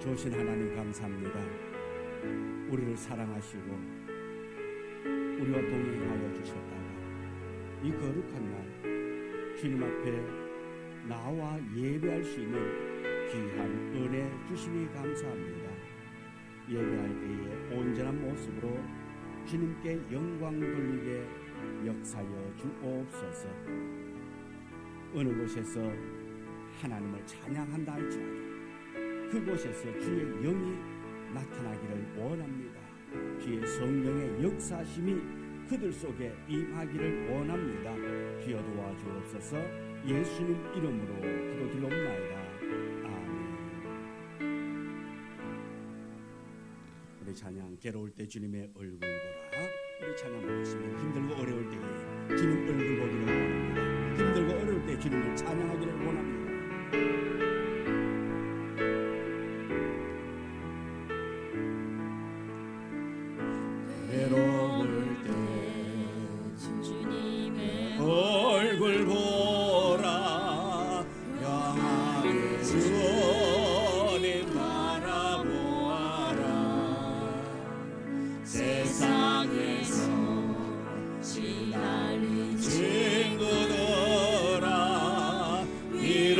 좋으신 하나님 감사합니다. 우리를 사랑하시고 우리와 동행하여 주셨다가 이 거룩한 날 주님 앞에 나와 예배할 수 있는 귀한 은혜 주시니 감사합니다. 예배할 때에 온전한 모습으로 주님께 영광 돌리게 역사여 주옵소서. 어느 곳에서 하나님을 찬양한다 할지라도 그곳에서 주의 영이 나타나기를 원합니다. 주의 성령의 역사심이 그들 속에 임하기를 원합니다. 주여 도와주옵소서. 예수님 이름으로 기도드리옵나이다. 아멘. 우리 찬양 괴로울 때 주님의 얼굴 보라. 우리 찬양 보시면 힘들고 어려울 때에 주님 얼굴 보기를 원합니다. 힘들고 어려울 때 주님을 찬양하기를 원합니다. 외로울 때 주님의 얼굴 보라. 영원히 주님 바라보아라. 세상에서 시달린 친구들아 위로하라.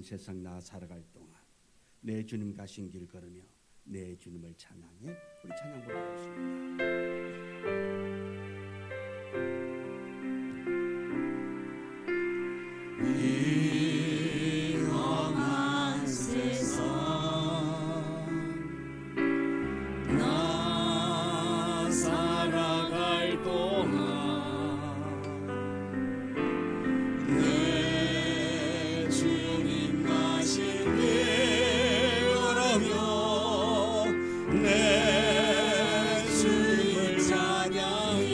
세상 나 살아갈 동안 내 주님 가신 길 걸으며 내 주님을 찬양해. 우리 찬양 부르겠습니다. 이 험한 세상 나 살아갈 동안 내 주님 가신 길 걸으며 내 주님을 찬양해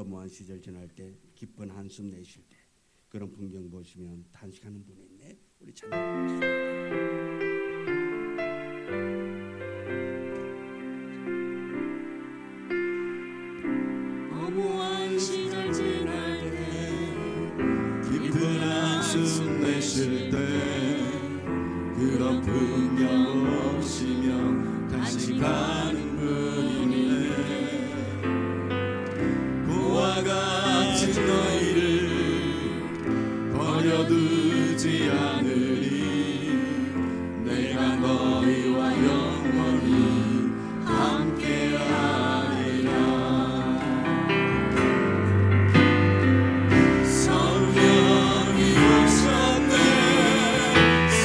허무한 시절 지날 때 기쁜 한숨 내쉴 때 그런 풍경 보시면 탄식하는 분이 있네. 우리 찬양하겠습니다. 허무한 시절 지날 때 깊은 한숨 내쉴 때 그런 풍경 보시며 간직하는 분이네. 그와 같이 너희를 버려두지 않으리. 내가 너희와 영원히 함께하리라. 성령이 오셨네.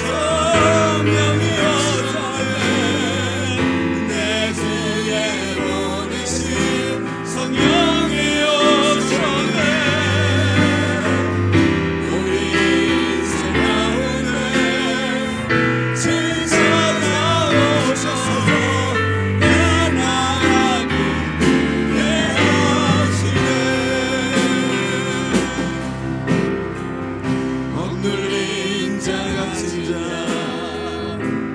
성령이 오셨네. 내 주에 보내신 성령이 오셨네. 우리 인생 가운데 진짜 나오셔서 나나하고 예하시네. 억눌린 자 같은 자,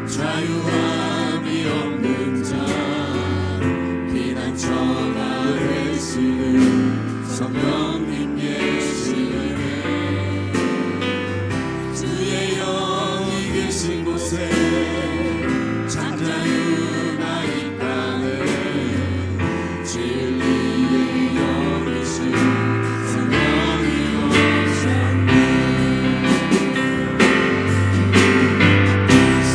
자유함이 없는 자, 피난처가 되시는 성령님 예수님의 주의 영이 계신 곳에 참 자유가 있다네. 진리의 영이신 성령이 오셨네.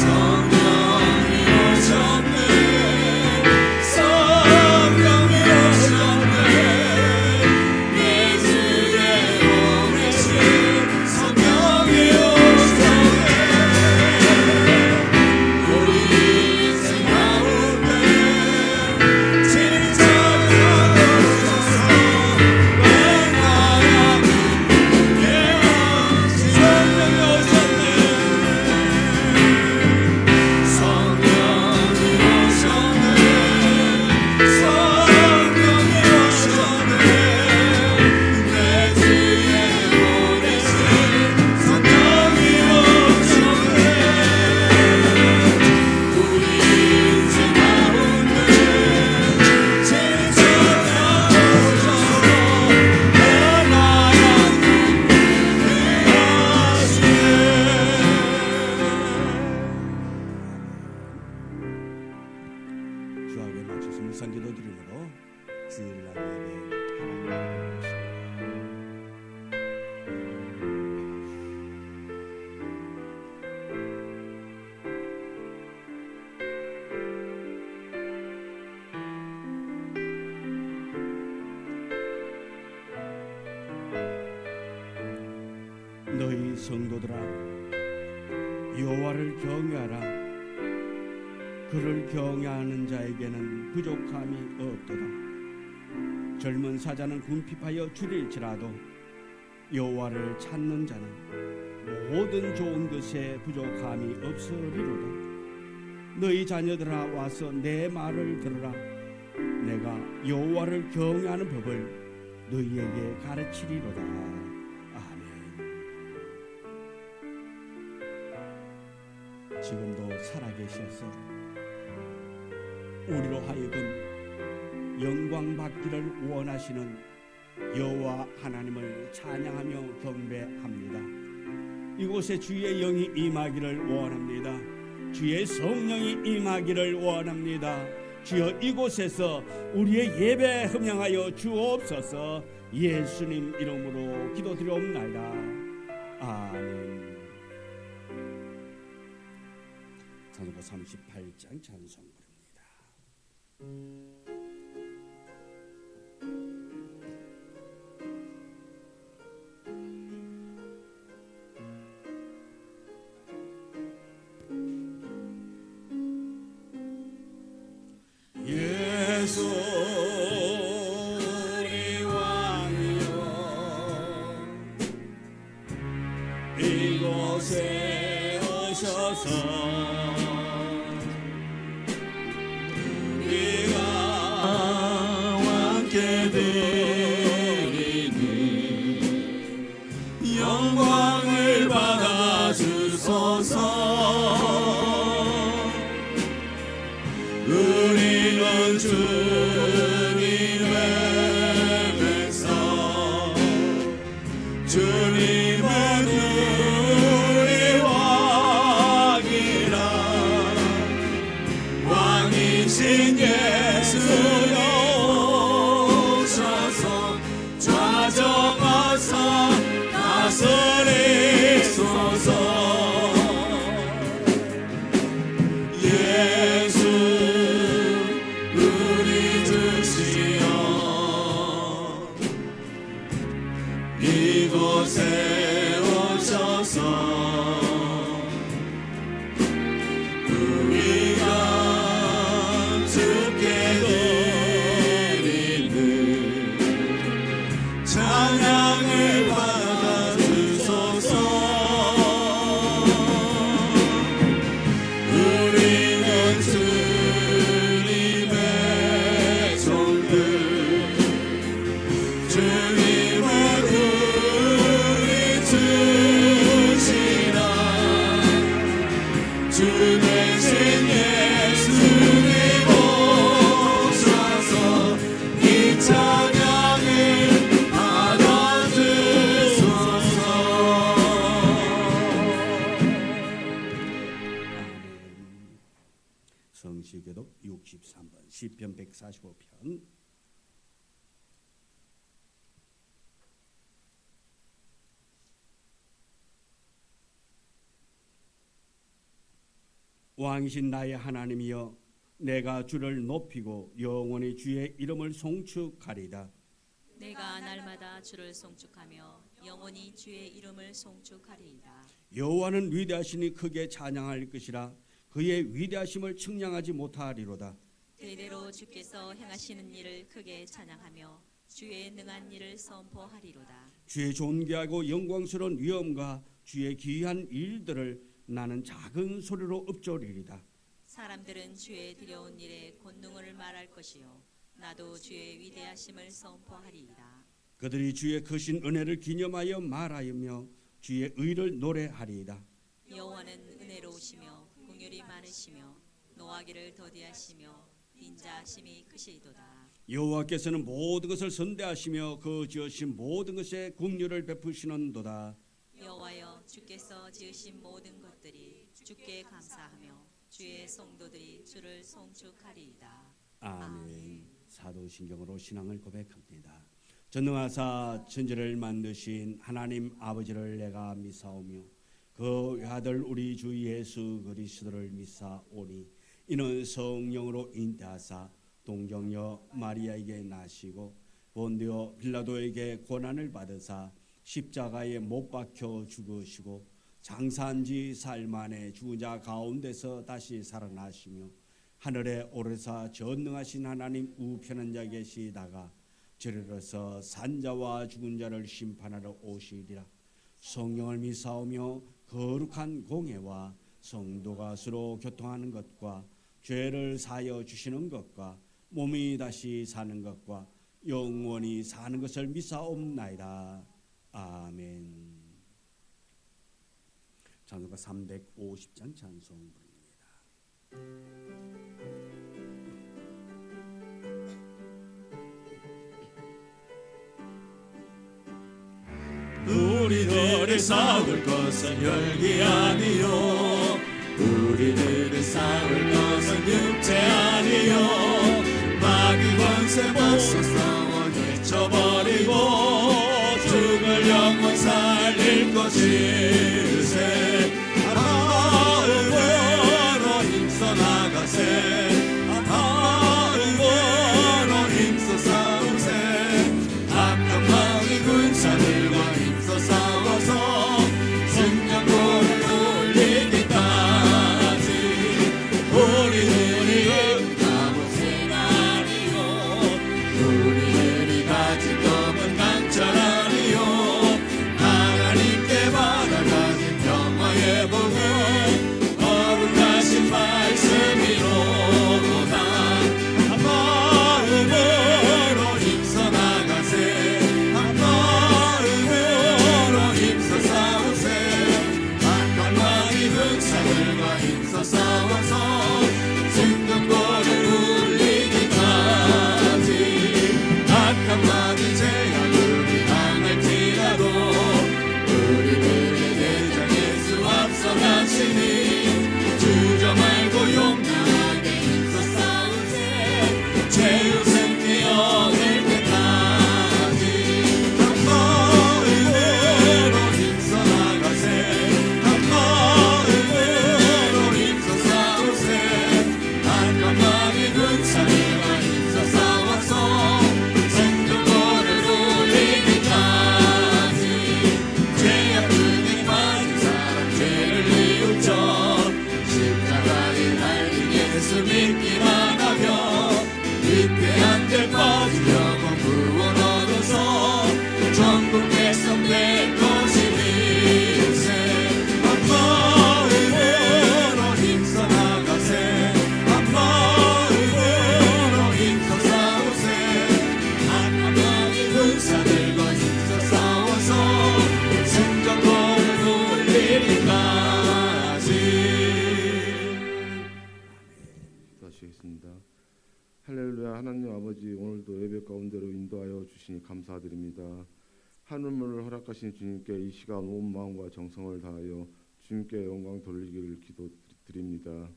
성령이 오셨네. 성령이 오셨네. 내 주에 보내신 성령이 오셨네. 우리 인생 가운데 진짜 나오셔서 만나라고 예하신 성령이 오셨네. 성령이 오셨네. 성령이 오셨네. 내 주에 보내신 성령이 오셨네. 우리 인생 가운데 진짜 나오셔서 나나라고 주 앞에 맞춰서 물상기도 드림으로 주일날 예배 하나님을 너희 성도들아 여호와를 경외하라. 그를 경외하는 자에게는 부족함이 없도다. 젊은 사자는 궁핍하여 줄일지라도 여호와를 찾는 자는 모든 좋은 것에 부족함이 없으리로다. 너희 자녀들아 와서 내 말을 들으라. 내가 여호와를 경외하는 법을 너희에게 가르치리로다. 아멘. 지금도 살아계셔서 우리로 하여금 영광 받기를 원하시는 여호와 하나님을 찬양하며 경배합니다. 이곳에 주의 영이 임하기를 원합니다. 주의 성령이 임하기를 원합니다. 주여 이곳에서 우리의 예배 흠양하여 주옵소서. 예수님 이름으로 기도드리옵나이다. 아멘. 찬송가 38장 찬송부입니다. 예수 우리 왕이여 이곳에 오셔서 우리가 함께 주 힘을 우리 주시라 주 대신 예수님 오셔서 이 찬양을 받아주소서. 성시교독 63번 시편 145편. 왕이신 나의 하나님이여, 내가 주를 높이고 영원히 주의 이름을 송축하리다. 내가 날마다 주를 송축하며 영원히 주의 이름을 송축하리이다. 여호와는 위대하시니 크게 찬양할 것이라. 그의 위대하심을 측량하지 못하리로다. 대대로 주께서 행하시는 일을 크게 찬양하며 주의 능한 일을 선포하리로다. 주의 존귀하고 영광스러운 위엄과 주의 기이한 일들을 나는 작은 소리로 읊조리리다. 사람들은 주의 드려온 일의 권능을 말할 것이요 나도 주의 위대하심을 선포하리이다. 그들이 주의 크신 은혜를 기념하여 말하며 주의 의를 노래하리이다. 여호와는 은혜로우시며 긍휼이 많으시며 노하기를 더디하시며 인자하심이 크시도다. 여호와께서는 모든 것을 선대하시며 그 지으신 모든 것에 긍휼을 베푸시는도다. 여호와여, 주께서 지으신 모든 것들이 주께 감사하며 주의 성도들이 주를 송축하리이다. 아멘. 사도신경으로 신앙을 고백합니다. 전능하사 천지를 만드신 하나님 아버지를 내가 믿사오며 그 아들 우리 주 예수 그리스도를 믿사오니 이는 성령으로 잉태하사 동정녀 마리아에게 나시고 본디오 빌라도에게 고난을 받으사 십자가에 못 박혀 죽으시고 장사한 지 사흘 만에 죽은 자 가운데서 다시 살아나시며 하늘에 오르사 전능하신 하나님 우편한 자 계시다가 저리로서 산자와 죽은 자를 심판하러 오시리라. 성령을 믿사오며 거룩한 공회와 성도가 서로 교통하는 것과 죄를 사하여 주시는 것과 몸이 다시 사는 것과 영원히 사는 것을 믿사옵나이다. 아멘. 찬송가 350장 찬송 부릅니다. 우리들을 싸울 것은 혈기 아니요 우리들을 싸울 것은 육체 아니요 마귀 권세 맞서 싸워 헤쳐버리고 죽을 영혼 살릴 것일세. 마음으로 힘써 나가세 마음으로 힘써 싸우세. 악한 마귀 군사들과 힘써 싸워서 승전골을 울리기까지 우리들이 응답은 아니요 우리들이 가진 검은 강철 아니요 하나님께 받아가진 평화의 복음 거룩하신 말씀이로다. 한 마음으로 힘써 나가세 한 마음으로 힘써 싸우세. 악한 마귀 군사들과 힘써 싸워서 승전골을 울리기까지 악한 마귀 할렐루야. 하나님 아버지, 오늘도 예배 가운데로 인도하여 주시니 감사드립니다. 하늘문을 허락하신 주님께 이 시간 온 마음과 정성을 다하여 주님께 영광 돌리기를 기도드립니다.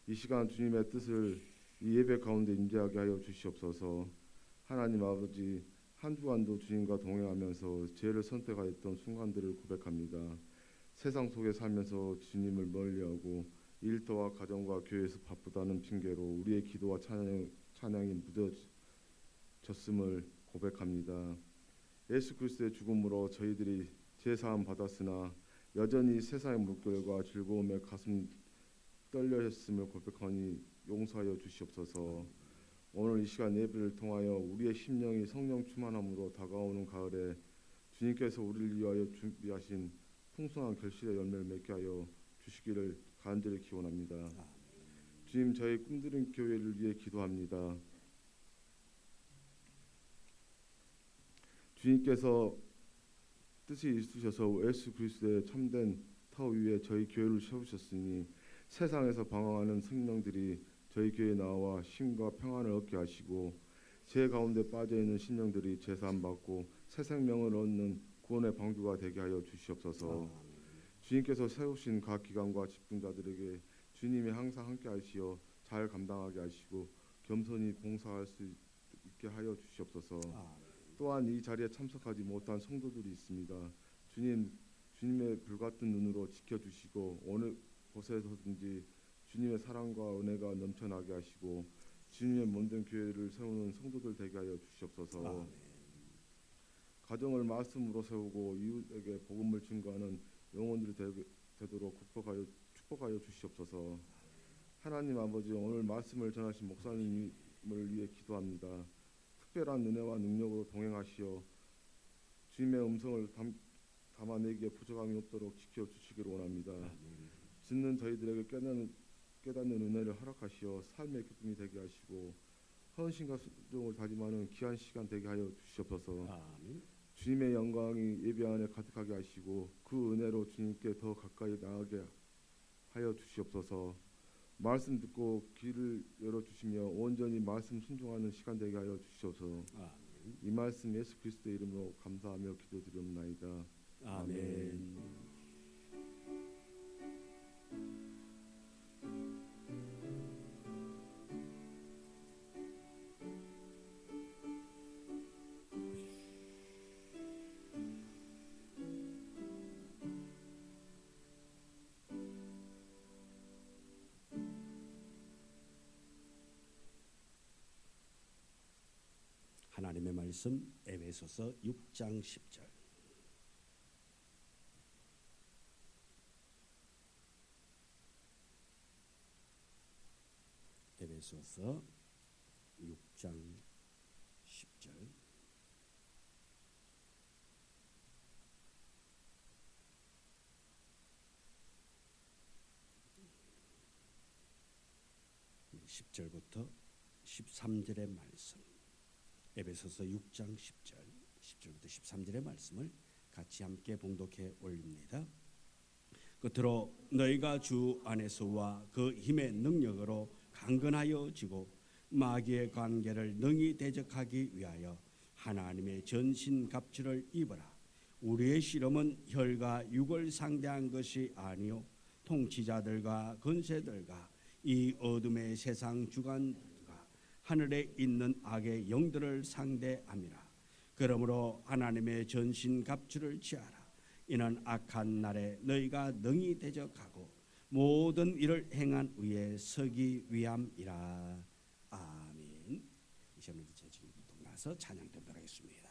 이 시간 주님의 뜻을 이 예배 가운데 임재하게 하여 주시옵소서. 하나님 아버지, 한 주간도 주님과 동행하면서 죄를 선택하였던 순간들을 고백합니다. 세상 속에 살면서 주님을 멀리하고 일터와 가정과 교회에서 바쁘다는 핑계로 우리의 기도와 찬양이 무뎌졌음을 고백합니다. 예수 그리스도의 죽음으로 저희들이 죄사함 받았으나 여전히 세상의 물결과 즐거움에 가슴 떨려 했음을 고백하니 용서하여 주시옵소서. 오늘 이 시간 예배를 통하여 우리의 심령이 성령 충만함으로 다가오는 가을에 주님께서 우리를 위하여 준비하신 풍성한 결실의 열매를 맺게 하여 주시기를 간절히 기원합니다. 주님, 저희 꿈드는 교회를 위해 기도합니다. 주님께서 뜻이 있으셔서 예수 그리스도의 참된 터 위에 저희 교회를 세우셨으니 세상에서 방황하는 생명들이 저희 교회에 나와 쉼과 평안을 얻게 하시고 죄 가운데 빠져있는 심령들이 제사함 받고 새 생명을 얻는 구원의 방주가 되게 하여 주시옵소서. 주님께서 세우신 각 기관과 집중자들에게 주님이 항상 함께 하시어 잘 감당하게 하시고 겸손히 봉사할 수 있게 하여 주시옵소서. 또한 이 자리에 참석하지 못한 성도들이 있습니다. 주님의 불같은 눈으로 지켜주시고 어느 곳에서든지 주님의 사랑과 은혜가 넘쳐나게 하시고 주님의 몸된 교회를 세우는 성도들 되게 하여 주시옵소서. 가정을 말씀으로 세우고 이웃에게 복음을 증거하는 영혼들이 되도록 축복하여 주시옵소서. 하나님 아버지, 오늘 말씀을 전하신 목사님을 위해 기도합니다. 특별한 은혜와 능력으로 동행하시어 주님의 음성을 담아내기에 부족함이 없도록 지켜주시기를 원합니다. 듣는 저희들에게 깨닫는 은혜를 허락하시어 삶의 기쁨이 되게 하시고 헌신과 순종을 다짐하는 귀한 시간 되게 하여 주시옵소서. 주님의 영광이 예배 안에 가득하게 하시고 그 은혜로 주님께 더 가까이 나아가게 하여 주시옵소서. 말씀 듣고 귀를 열어주시며 온전히 말씀 순종하는 시간 되게 하여 주시옵소서. 이 말씀 예수 그리스도의 이름으로 감사하며 기도드리옵나이다. 아멘. 하나님의 말씀 에베소서 6장 10절. 에베소서 6장 10절. (10절부터) 13절의 말씀. 에베소서 6장 10절, 10절부터 13절의 말씀을 같이 함께 봉독해 올립니다. 끝으로 너희가 주 안에서와 그 힘의 능력으로 강건하여 지고 마귀의 관계를 능히 대적하기 위하여 하나님의 전신 갑주를 입어라. 우리의 실험은 혈과 육을 상대한 것이 아니요 통치자들과 권세들과 이 어둠의 세상 주관들과 하늘에 있는 악의 영들을 상대함이라. 그러므로 하나님의 전신 갑주를 취하라. 이는 악한 날에 너희가 능히 대적하고 모든 일을 행한 위에 서기 위함이라. 아멘. 이 시간에 제주님 나서 찬양 드리도록 하겠습니다.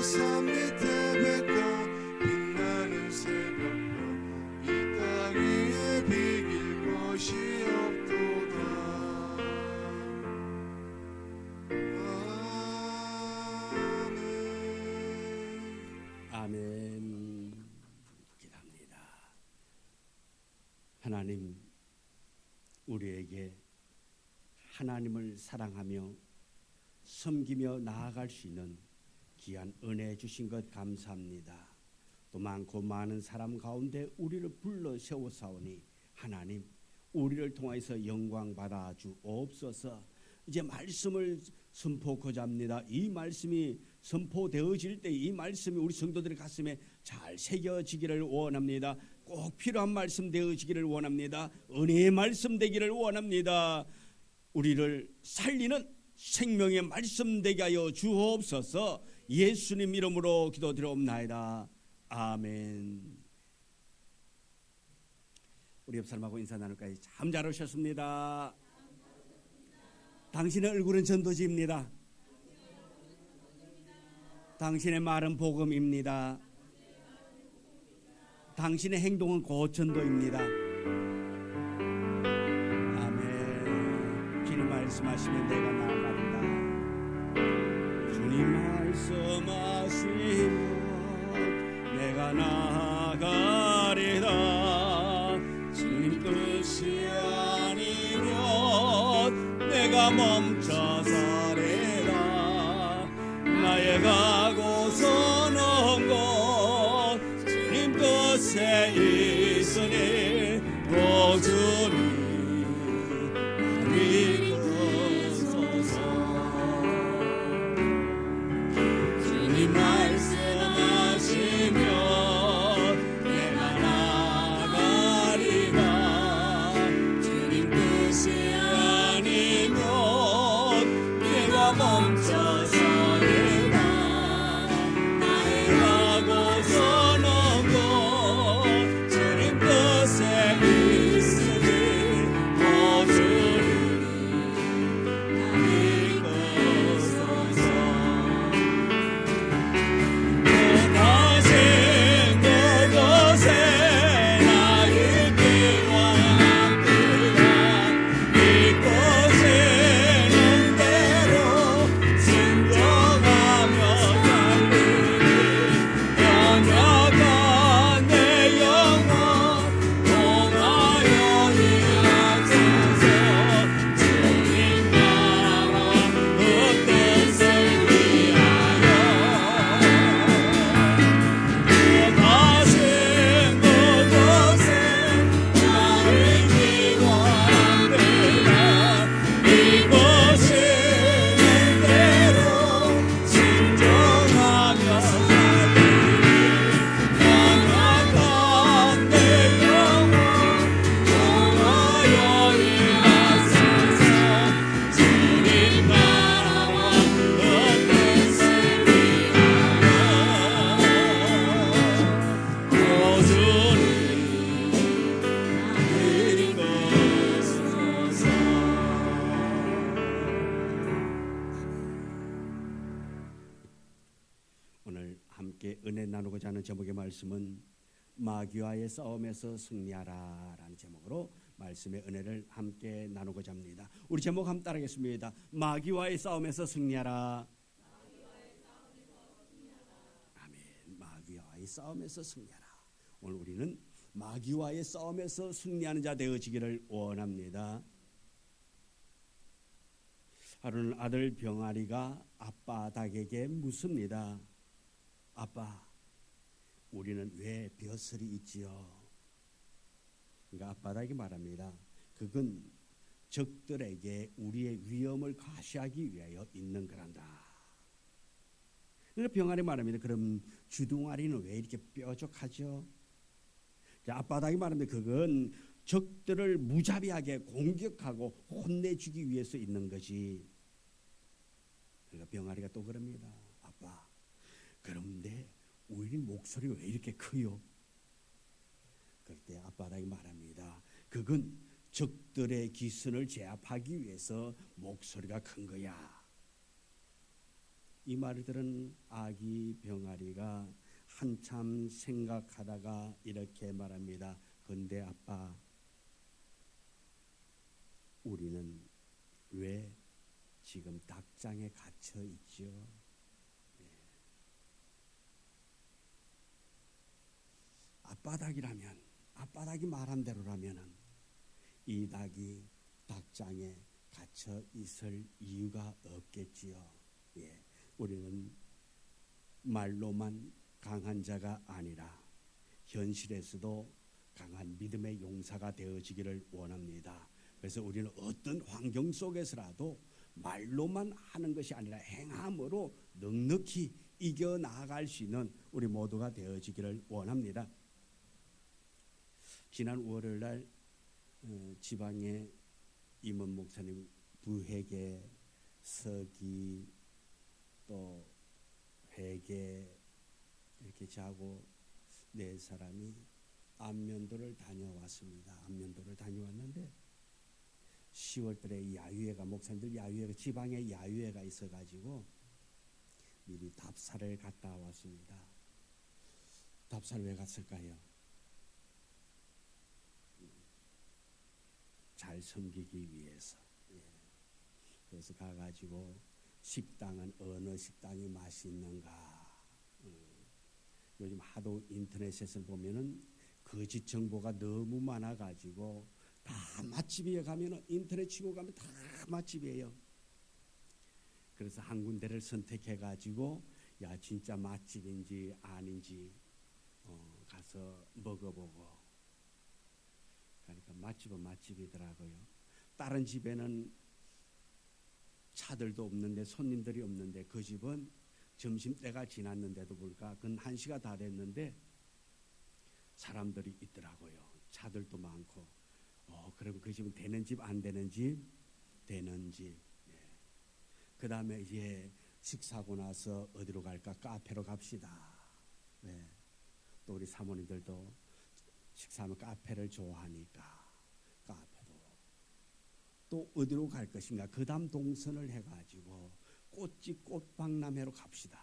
산 밑에 백과 빛나는 새벽별 이 땅 위에 비길 것이 없도다. 아멘. 기도합니다. 하나님, 우리에게 하나님을 사랑하며 섬기며 나아갈 수 있는 귀한 은혜 주신 것 감사합니다. 또 많고 많은 사람 가운데 우리를 불러 세워사오니 하나님, 우리를 통해서 영광 받아 주옵소서. 이제 말씀을 선포하고자 합니다. 이 말씀이 선포되어질 때 이 말씀이 우리 성도들의 가슴에 잘 새겨지기를 원합니다. 꼭 필요한 말씀 되어지기를 원합니다. 은혜의 말씀 되기를 원합니다. 우리를 살리는 생명의 말씀 되게 하여 주옵소서. 예수님 이름으로 기도드리옵나이다. 아멘. 우리 옆 사람하고 인사 나눌까요? 참 잘 오셨습니다. 당신의 얼굴은 전도지입니다. 당신의 말은 복음입니다. 당신의 행동은 곧 전도입니다. 아멘. 주님 말씀하시면 내가 나아간다. 주님 말씀하시면 내가 나아가리라. 주님 뜻이 아니면 내가 멈춰서리라. 나의 가고 서는 곳 주님 뜻에 있으니 오주니 말씀하시면 내가 나가리라. 주님 뜻이 아니면 내가 멈춰서리라. 시간에 나누고자 하는 제목의 말씀은 마귀와의 싸움에서 승리하라 라는 제목으로 말씀의 은혜를 함께 나누고자 합니다. 우리 제목 한번 따르겠습니다. 마귀와의 싸움에서 승리하라. 아멘. 마귀와의 싸움에서 승리하라. 오늘 우리는 마귀와의 싸움에서 승리하는 자 되어지기를 원합니다. 하루는 아들 병아리가 아빠 닭에게 묻습니다. 아빠, 우리는 왜 벼슬이 있지요? 그러니까 아빠 닭이 말합니다. 그건 적들에게 우리의 위험을 과시하기 위하여 있는 거란다. 그러니까 병아리 말합니다. 그럼 주둥아리는 왜 이렇게 뾰족하죠? 아빠 닭이 말합니다. 그건 적들을 무자비하게 공격하고 혼내주기 위해서 있는 거지. 그러니까 병아리가 또 그럽니다. 아빠, 그런데 우리 목소리가 왜 이렇게 커요? 그럴 때 아빠 닭이 말합니다. 그건 적들의 기선을 제압하기 위해서 목소리가 큰 거야. 이 말을 들은 아기 병아리가 한참 생각하다가 이렇게 말합니다. 근데 아빠, 우리는 왜 지금 닭장에 갇혀 있죠? 네. 아빠 닭이라면, 아빠 닭이 말한 대로라면은 이 닭이 닭장에 갇혀 있을 이유가 없겠지요. 예. 우리는 말로만 강한 자가 아니라 현실에서도 강한 믿음의 용사가 되어지기를 원합니다. 그래서 우리는 어떤 환경 속에서라도 말로만 하는 것이 아니라 행함으로 넉넉히 이겨나갈 수 있는 우리 모두가 되어지기를 원합니다. 지난 월요일 날 지방의 임원 목사님 부회계, 서기, 또 회계 이렇게 자고 네 사람이 안면도를 다녀왔습니다. 안면도를 다녀왔는데 10월달에 야유회가, 목사님들 야유회가, 지방에 야유회가 있어가지고 미리 답사를 갔다 왔습니다. 답사를 왜 갔을까요? 잘 섬기기 위해서. 예. 그래서 가가지고 식당은 어느 식당이 맛있는가. 요즘 하도 인터넷에서 보면은 거짓 정보가 너무 많아가지고 다 맛집이에 가면은 인터넷 치고 가면 다 맛집이에요. 그래서 한 군데를 선택해가지고 야 진짜 맛집인지 아닌지 가서 먹어보고. 그러니까 맛집은 맛집이더라고요. 다른 집에는 차들도 없는데 손님들이 없는데 그 집은 점심때가 지났는데도 불구하고 그건 1시가 다 됐는데 사람들이 있더라고요. 차들도 많고. 그럼 그 집은 되는 집 안 되는 집? 되는 집. 예. 그 다음에 이제 식사하고 나서 어디로 갈까? 카페로 갑시다. 네. 또 우리 사모님들도 식사하면 카페를 좋아하니까 카페로. 또 어디로 갈 것인가? 그 다음 동선을 해가지고 꽃집 꽃박람회로 갑시다.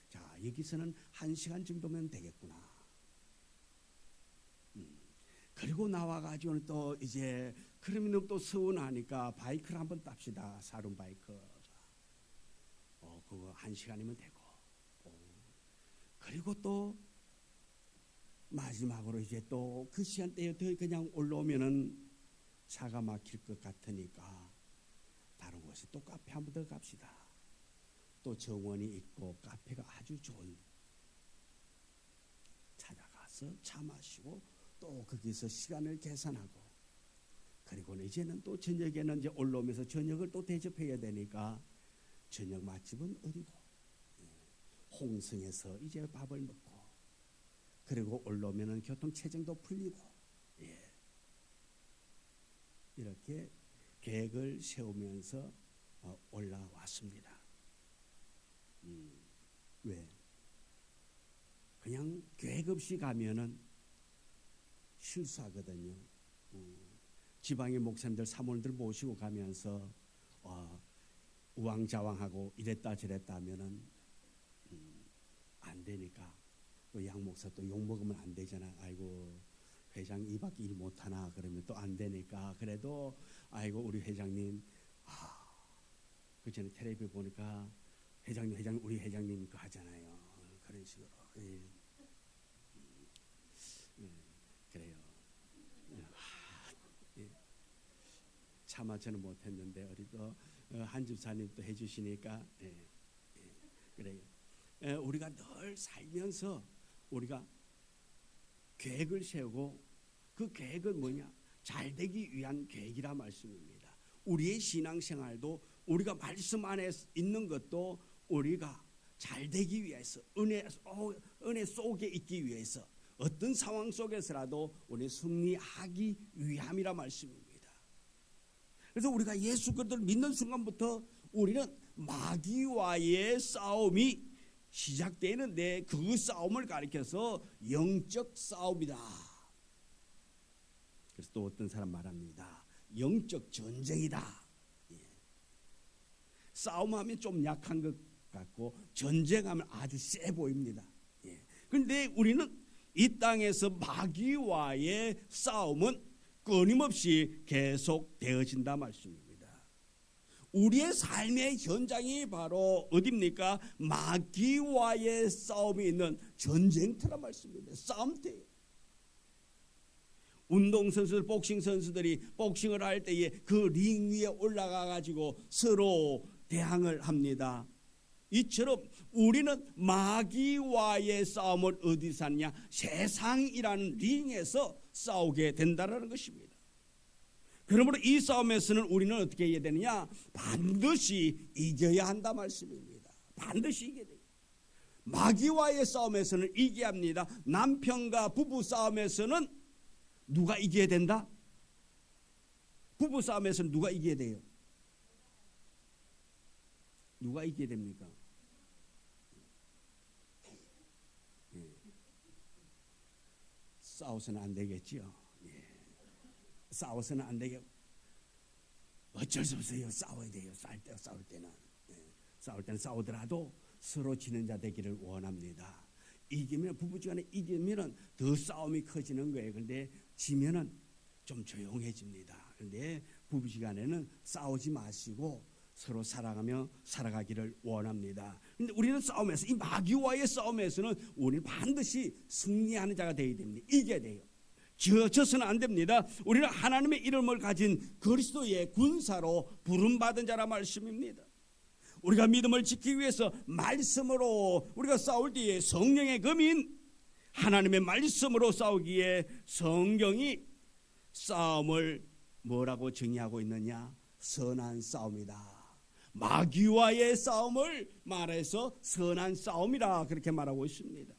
자, 여기서는 1시간 정도면 되겠구나. 그리고 나와가지고는 또 이제 그러면 또 서운하니까 바이크를 한번 탑시다. 사륜 바이크. 그거 1시간이면 되고. 그리고 또 마지막으로 이제 또 그 시간대에 더 그냥 올라오면은 차가 막힐 것 같으니까 다른 곳에 또 카페 한번 더 갑시다. 또 정원이 있고 카페가 아주 좋은 찾아가서 차 마시고 또 거기서 시간을 계산하고 그리고는 이제는 또 저녁에는 이제 올라오면서 저녁을 또 대접해야 되니까 저녁 맛집은 어디고 홍성에서 이제 밥을 먹고 그리고 올라오면은 교통 체증도 풀리고 이렇게 계획을 세우면서 올라왔습니다. 왜? 그냥 계획 없이 가면은 실수하거든요. 지방의 목사님들, 사모님들 모시고 가면서 우왕좌왕하고 이랬다 저랬다 하면은 안 되니까 또 양 목사 또 욕 먹으면 안 되잖아. 아이고 회장 이밖에 일 못하나 그러면 또 안 되니까 그래도 아이고 우리 회장님 그 전에 텔레비 보니까 회장님 우리 회장님 그 하잖아요. 그런 식으로 그래요. 차마 저는 못했는데 우리 또 한 집사님 또 해주시니까 그래요. 우리가 늘 살면서 우리가 계획을 세우고 그 계획은 뭐냐? 잘 되기 위한 계획이라 말씀입니다. 우리의 신앙생활도 우리가 말씀 안에 있는 것도 우리가 잘 되기 위해서 은혜 속에 있기 위해서 어떤 상황 속에서라도 우리 승리하기 위함이라 말씀입니다. 그래서 우리가 예수 그리스도를 믿는 순간부터 우리는 마귀와의 싸움이 시작되는데 그 싸움을 가리켜서 영적 싸움이다. 그래서 또 어떤 사람 말합니다. 영적 전쟁이다. 싸움하면 좀 약한 것 같고 전쟁하면 아주 세 보입니다. 그런데 우리는 이 땅에서 마귀와의 싸움은 끊임없이 계속 되어진다 말씀입니다. 우리의 삶의 현장이 바로 어디입니까? 마귀와의 싸움이 있는 전쟁터란 말씀입니다. 싸움터예요. 운동선수들, 복싱 선수들이 복싱을 할 때에 그 링 위에 올라가 가지고 서로 대항을 합니다. 이처럼 우리는 마귀와의 싸움을 어디서 하느냐? 세상이라는 링에서 싸우게 된다는 것입니다. 그러므로 이 싸움에서는 우리는 어떻게 해야 되느냐? 반드시 이겨야 한다 말씀입니다. 반드시 이겨야 돼요. 마귀와의 싸움에서는 이겨야 합니다. 남편과 부부 싸움에서는 누가 이겨야 된다? 부부 싸움에서는 누가 이겨야 돼요? 누가 이겨야 됩니까? 싸워서는 안 되겠지요. 싸워서는 안 되게 어쩔 수 없어요. 싸워야 돼요. 싸울 때는 싸우더라도 서로 지는 자 되기를 원합니다. 이기면 부부지간에 이기면은 더 싸움이 커지는 거예요. 그런데 지면은 좀 조용해집니다. 그런데 부부지간에는 싸우지 마시고 서로 사랑하며 살아가기를 원합니다. 그런데 우리는 싸움에서 이 마귀와의 싸움에서는 우리는 반드시 승리하는 자가 되어야 됩니다. 이겨야 돼요. 져서는 안 됩니다. 우리는 하나님의 이름을 가진 그리스도의 군사로 부름받은 자라 말씀입니다. 우리가 믿음을 지키기 위해서 말씀으로 우리가 싸울 때에 성령의 검인 하나님의 말씀으로 싸우기에 성경이 싸움을 뭐라고 정의하고 있느냐? 선한 싸움이다. 마귀와의 싸움을 말해서 선한 싸움이라 그렇게 말하고 있습니다.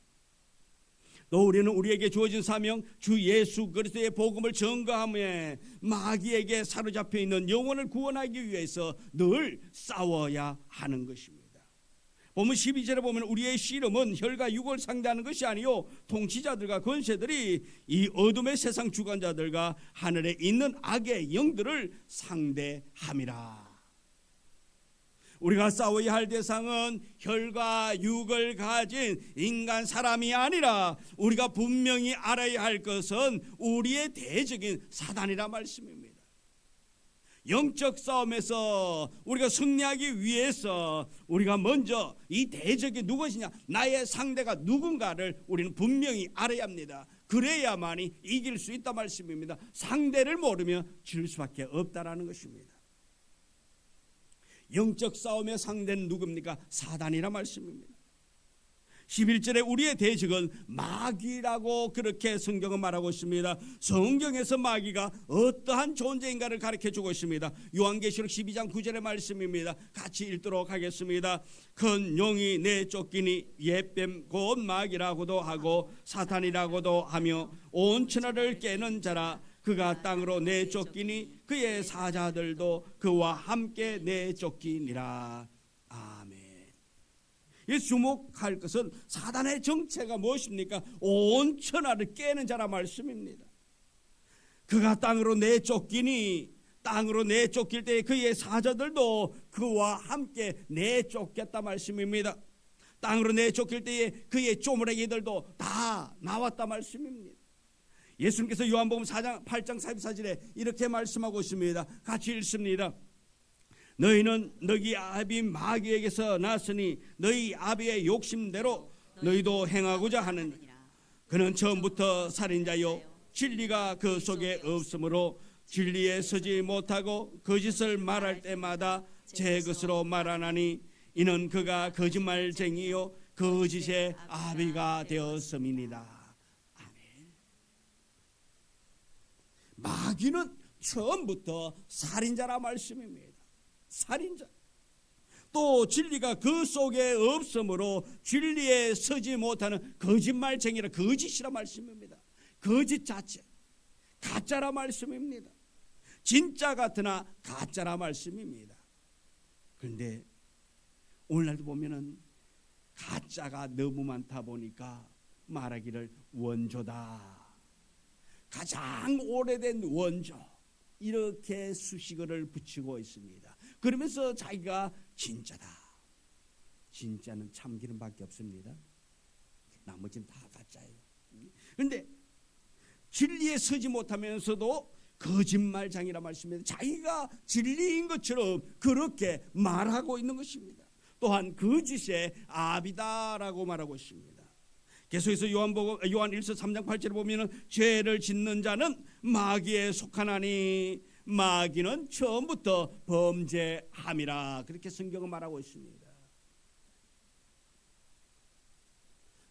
또 우리는 우리에게 주어진 사명 주 예수 그리스도의 복음을 전가하며 마귀에게 사로잡혀 있는 영혼을 구원하기 위해서 늘 싸워야 하는 것입니다. 보면 12절에 보면 우리의 씨름은 혈과 육을 상대하는 것이 아니요 통치자들과 권세들이 이 어둠의 세상 주관자들과 하늘에 있는 악의 영들을 상대함이라. 우리가 싸워야 할 대상은 혈과 육을 가진 인간 사람이 아니라 우리가 분명히 알아야 할 것은 우리의 대적인 사단이라 말씀입니다. 영적 싸움에서 우리가 승리하기 위해서 우리가 먼저 이 대적이 누구시냐, 나의 상대가 누군가를 우리는 분명히 알아야 합니다. 그래야만이 이길 수 있다 말씀입니다. 상대를 모르면 질 수밖에 없다라는 것입니다. 영적 싸움의 상대는 누굽니까? 사단이라 말씀입니다. 11절에 우리의 대적은 마귀라고 그렇게 성경은 말하고 있습니다. 성경에서 마귀가 어떠한 존재인가를 가르쳐주고 있습니다. 요한계시록 12장 9절의 말씀입니다. 같이 읽도록 하겠습니다. 큰 용이 내쫓기니 옛뱀 곧 마귀라고도 하고 사탄이라고도 하며 온 천하를 깨는 자라. 그가 땅으로 내쫓기니 그의 사자들도 그와 함께 내쫓기니라. 아멘. 이 주목할 것은 사단의 정체가 무엇입니까? 온 천하를 깨는 자라 말씀입니다. 그가 땅으로 내쫓기니 땅으로 내쫓길 때 그의 사자들도 그와 함께 내쫓겠다 말씀입니다. 땅으로 내쫓길 때에 그의 쪼무레기들도 다 나왔다 말씀입니다. 예수님께서 요한복음 4장 8장 44절에 이렇게 말씀하고 있습니다. 같이 읽습니다. 너희는 너희 아비 마귀에게서 났으니 너희 아비의 욕심대로 너희도 행하고자 하느니라. 그는 처음부터 살인자요 진리가 그 속에 없으므로 진리에 서지 못하고 거짓을 말할 때마다 제 것으로 말하나니 이는 그가 거짓말쟁이요 거짓의 아비가 되었음이니라. 마귀는 처음부터 살인자라 말씀입니다. 살인자. 또 진리가 그 속에 없으므로 진리에 서지 못하는 거짓말쟁이라, 거짓이라 말씀입니다. 거짓 자체, 가짜라 말씀입니다. 진짜 같으나 가짜라 말씀입니다. 그런데 오늘날도 보면은 가짜가 너무 많다 보니까 말하기를 원조다, 가장 오래된 원조, 이렇게 수식어를 붙이고 있습니다. 그러면서 자기가 진짜다. 진짜는 참기름밖에 없습니다. 나머지는 다 가짜예요. 그런데 진리에 서지 못하면서도 거짓말장이라 말씀입니다. 자기가 진리인 것처럼 그렇게 말하고 있는 것입니다. 또한 거짓의 아비다라고 말하고 있습니다. 계속해서 요한 1서 3장 8절에 보면은 죄를 짓는 자는 마귀에 속하나니 마귀는 처음부터 범죄함이라, 그렇게 성경은 말하고 있습니다.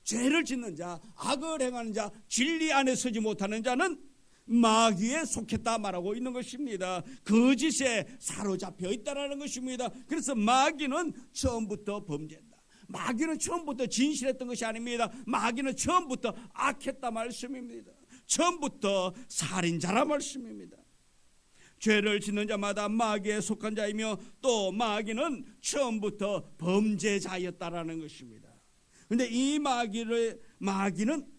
죄를 짓는 자, 악을 행하는 자, 진리 안에 서지 못하는 자는 마귀에 속했다 말하고 있는 것입니다. 거짓에 사로잡혀 있다라는 것입니다. 그래서 마귀는 처음부터 범죄한다. 마귀는 처음부터 진실했던 것이 아닙니다. 마귀는 처음부터 악했다 말씀입니다. 처음부터 살인자라 말씀입니다. 죄를 짓는 자마다 마귀에 속한 자이며 또 마귀는 처음부터 범죄자였다라는 것입니다. 그런데 이 마귀는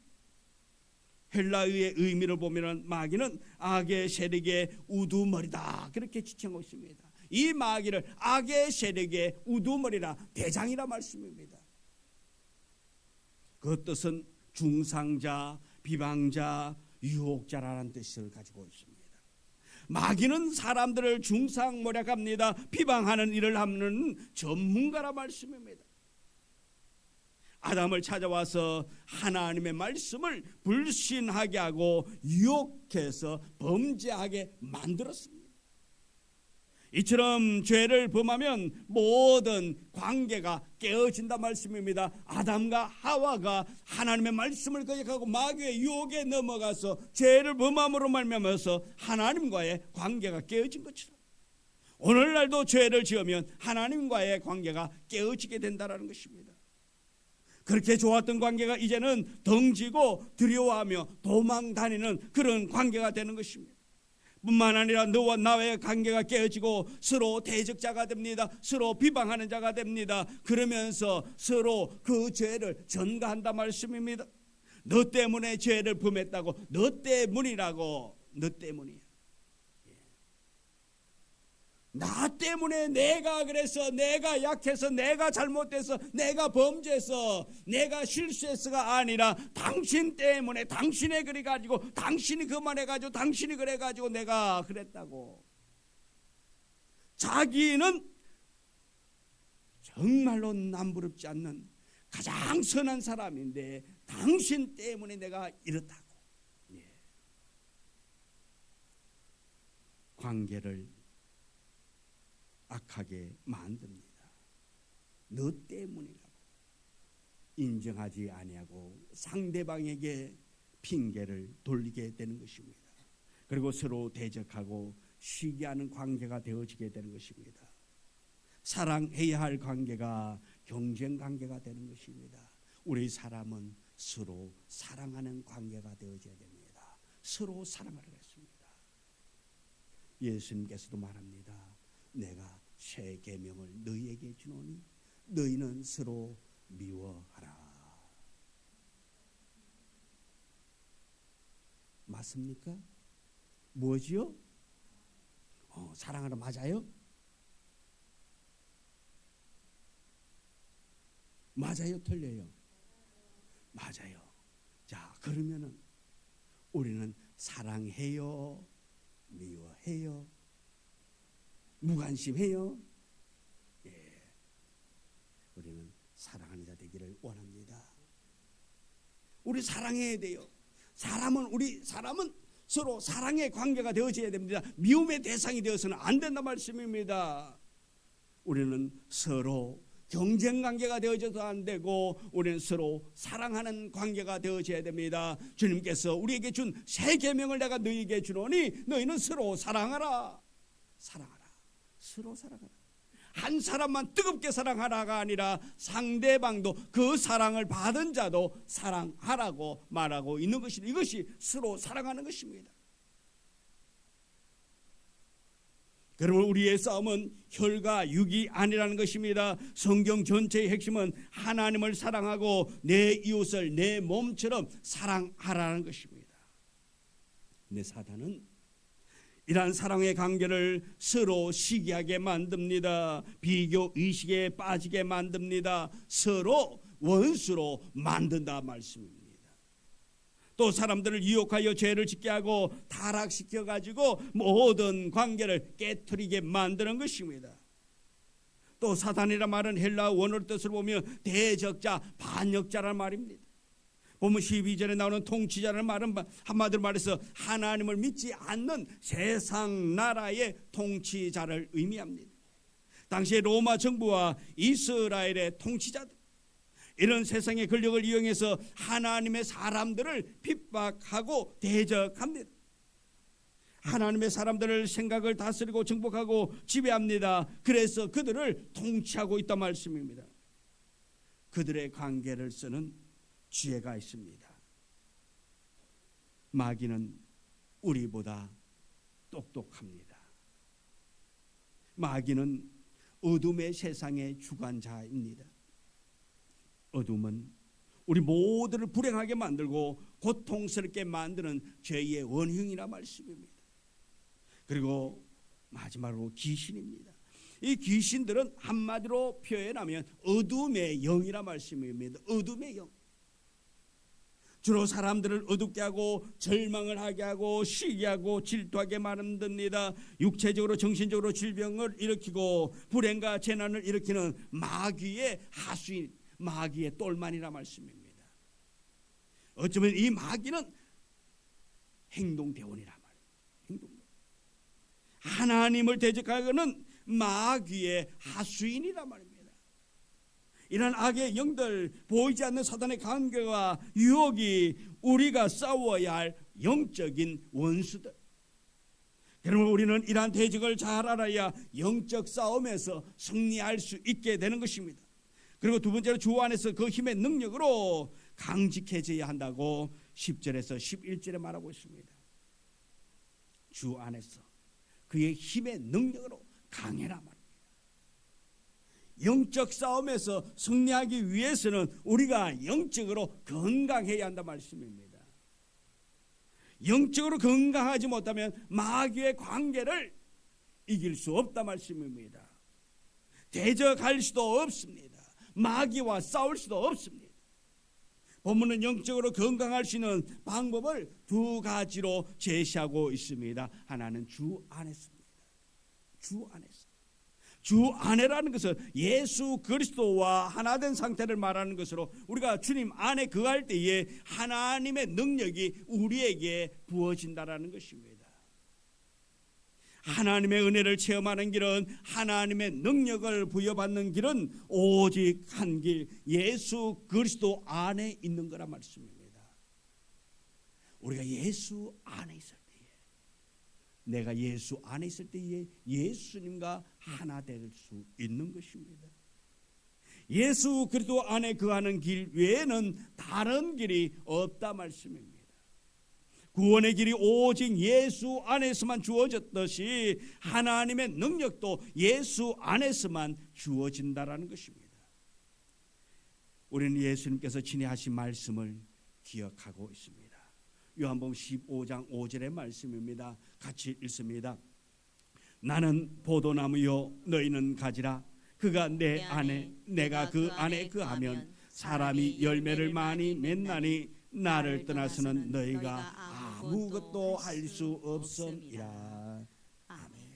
헬라어의 의미를 보면 마귀는 악의 세력의 우두머리다, 그렇게 지칭하고 있습니다. 이 마귀를 악의 세력의 우두머리라, 대장이라 말씀입니다. 그 뜻은 중상자, 비방자, 유혹자라는 뜻을 가지고 있습니다. 마귀는 사람들을 중상모략합니다. 비방하는 일을 하는 전문가라 말씀입니다. 아담을 찾아와서 하나님의 말씀을 불신하게 하고 유혹해서 범죄하게 만들었습니다. 이처럼 죄를 범하면 모든 관계가 깨어진다 말씀입니다. 아담과 하와가 하나님의 말씀을 거역하고 마귀의 유혹에 넘어가서 죄를 범함으로 말미암아서 하나님과의 관계가 깨어진 것처럼 오늘날도 죄를 지으면 하나님과의 관계가 깨어지게 된다는 것입니다. 그렇게 좋았던 관계가 이제는 덩지고 두려워하며 도망 다니는 그런 관계가 되는 것입니다. 뿐만 아니라 너와 나의 관계가 깨어지고 서로 대적자가 됩니다. 서로 비방하는 자가 됩니다. 그러면서 서로 그 죄를 전가한다 말씀입니다. 너 때문에 죄를 범했다고, 너 때문이라고, 너 때문이야. 나 때문에 내가 그래서, 내가 약해서, 내가 잘못해서, 내가 범죄해서, 내가 실수해서가 아니라 당신 때문에, 당신의 그래 가지고, 당신이 그만해가지고, 당신이 그래 가지고 내가 그랬다고. 자기는 정말로 남부럽지 않는 가장 선한 사람인데 당신 때문에 내가 이렇다고. 관계를 악하게 만듭니다. 너 때문이라고 인정하지 아니하고 상대방에게 핑계를 돌리게 되는 것입니다. 그리고 서로 대적하고 시기하는 관계가 되어지게 되는 것입니다. 사랑해야 할 관계가 경쟁 관계가 되는 것입니다. 우리 사람은 서로 사랑하는 관계가 되어져야 됩니다. 서로 사랑하라 했습니다. 예수님께서도 말합니다. 내가 새 계명을 너희에게 주노니 너희는 서로 미워하라. 맞습니까? 뭐지요? 사랑하라 맞아요? 맞아요, 틀려요? 맞아요. 자, 그러면은 우리는 사랑해요, 미워해요, 무관심해요? 예, 우리는 사랑하는 자 되기를 원합니다. 우리 사랑해야 돼요. 사람은 서로 사랑의 관계가 되어져야 됩니다. 미움의 대상이 되어서는 안 된다 말씀입니다. 우리는 서로 경쟁 관계가 되어져도 안 되고 우리는 서로 사랑하는 관계가 되어져야 됩니다. 주님께서 우리에게 준 새 계명을 내가 너희에게 주노니 너희는 서로 사랑하라. 사랑하라. 서로 사랑하라. 한 사람만 뜨겁게 사랑하라가 아니라 상대방도 그 사랑을 받은 자도 사랑하라고 말하고 있는 것입니다. 이것이 서로 사랑하는 것입니다. 그러면 우리의 싸움은 혈과 육이 아니라는 것입니다. 성경 전체의 핵심은 하나님을 사랑하고 내 이웃을 내 몸처럼 사랑하라는 것입니다. 근데 사단은 이러한 사랑의 관계를 서로 시기하게 만듭니다. 비교 의식에 빠지게 만듭니다. 서로 원수로 만든다 말씀입니다. 또 사람들을 유혹하여 죄를 짓게 하고 타락시켜 가지고 모든 관계를 깨트리게 만드는 것입니다. 또 사단이라 말은 헬라 원어로 뜻을 보면 대적자, 반역자란 말입니다. 보면 12절에 나오는 통치자라는 말은 한마디로 말해서 하나님을 믿지 않는 세상 나라의 통치자를 의미합니다. 당시에 로마 정부와 이스라엘의 통치자들, 이런 세상의 권력을 이용해서 하나님의 사람들을 핍박하고 대적합니다. 하나님의 사람들을 생각을 다스리고 정복하고 지배합니다. 그래서 그들을 통치하고 있단 말씀입니다. 그들의 관계를 쓰는 지혜가 있습니다. 마귀는 우리보다 똑똑합니다. 마귀는 어둠의 세상의 주관자입니다. 어둠은 우리 모두를 불행하게 만들고 고통스럽게 만드는 죄의 원흉이라 말씀입니다. 그리고 마지막으로 귀신입니다. 이 귀신들은 한마디로 표현하면 어둠의 영이라 말씀입니다. 어둠의 영. 주로 사람들을 어둡게 하고 절망을 하게 하고 쉬게 하고 질투하게 만듭니다. 육체적으로 정신적으로 질병을 일으키고 불행과 재난을 일으키는 마귀의 하수인, 마귀의 똘만이라 말씀입니다. 어쩌면 이 마귀는 행동대원이라 말이에요. 행동대원. 하나님을 대적하는 마귀의 하수인이라 말입니다. 이런 악의 영들, 보이지 않는 사단의 관계와 유혹이 우리가 싸워야 할 영적인 원수들. 그러면 우리는 이러한 대적을 잘 알아야 영적 싸움에서 승리할 수 있게 되는 것입니다. 그리고 두 번째로 주 안에서 그 힘의 능력으로 강직해져야 한다고 10절에서 11절에 말하고 있습니다. 주 안에서 그의 힘의 능력으로 강해라 말입니다. 영적 싸움에서 승리하기 위해서는 우리가 영적으로 건강해야 한다 말씀입니다. 영적으로 건강하지 못하면 마귀의 관계를 이길 수 없다 말씀입니다. 대적할 수도 없습니다. 마귀와 싸울 수도 없습니다. 본문은 영적으로 건강할 수 있는 방법을 두 가지로 제시하고 있습니다. 하나는 주 안에서입니다. 주 안에서. 주 안에라는 것은 예수 그리스도와 하나 된 상태를 말하는 것으로 우리가 주님 안에 거할 때에 하나님의 능력이 우리에게 부어진다라는 것입니다. 하나님의 은혜를 체험하는 길은, 하나님의 능력을 부여받는 길은 오직 한 길, 예수 그리스도 안에 있는 거란 말씀입니다. 우리가 예수 안에 있을 때에, 내가 예수 안에 있을 때에 예수님과 하나 될 수 있는 것입니다. 예수 그리스도 안에 거하는 길 외에는 다른 길이 없다 말씀입니다. 구원의 길이 오직 예수 안에서만 주어졌듯이 하나님의 능력도 예수 안에서만 주어진다라는 것입니다. 우리는 예수님께서 친히 하신 말씀을 기억하고 있습니다. 요한복음 15장 5절의 말씀입니다. 같이 읽습니다. 나는 포도나무요 너희는 가지라. 그가 내 안에 내가 그 안에 거하면 사람이 열매를 많이 맺나니 나를 떠나서는 너희가 아무것도 할 수 없음이라. 아멘.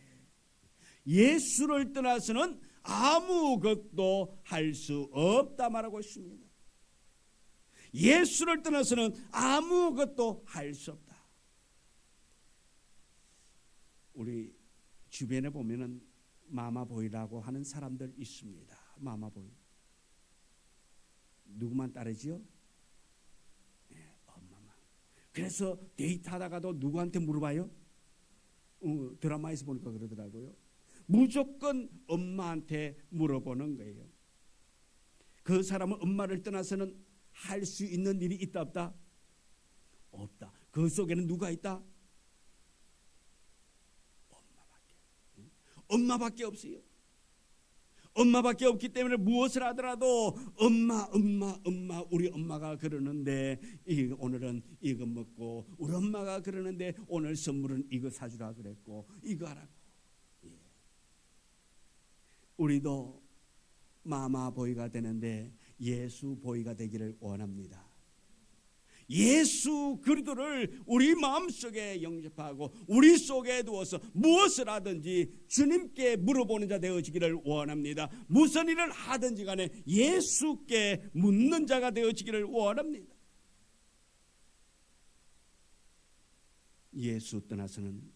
예수를 떠나서는 아무것도 할 수 없다 말하고 있습니다. 예수를 떠나서는 아무것도 할 수 없다. 우리 주변에 보면은 마마보이라고 하는 사람들 있습니다. 마마보이. 누구만 따르지요? 네, 엄마만. 그래서 데이트하다가도 누구한테 물어봐요? 드라마에서 보니까 그러더라고요. 무조건 엄마한테 물어보는 거예요. 그 사람은 엄마를 떠나서는 할 수 있는 일이 있다 없다? 없다. 그 속에는 누가 있다? 엄마밖에 없어요. 엄마밖에 없기 때문에 무엇을 하더라도 엄마 우리 엄마가 그러는데 오늘은 이거 먹고, 우리 엄마가 그러는데 오늘 선물은 이거 사주라 그랬고 이거 하라고. 우리도 마마보이가 되는데 예수 보이가 되기를 원합니다. 예수 그리스도를 우리 마음속에 영접하고 우리 속에 두어서 무엇을 하든지 주님께 물어보는 자 되어지기를 원합니다. 무슨 일을 하든지 간에 예수께 묻는 자가 되어지기를 원합니다. 예수 떠나서는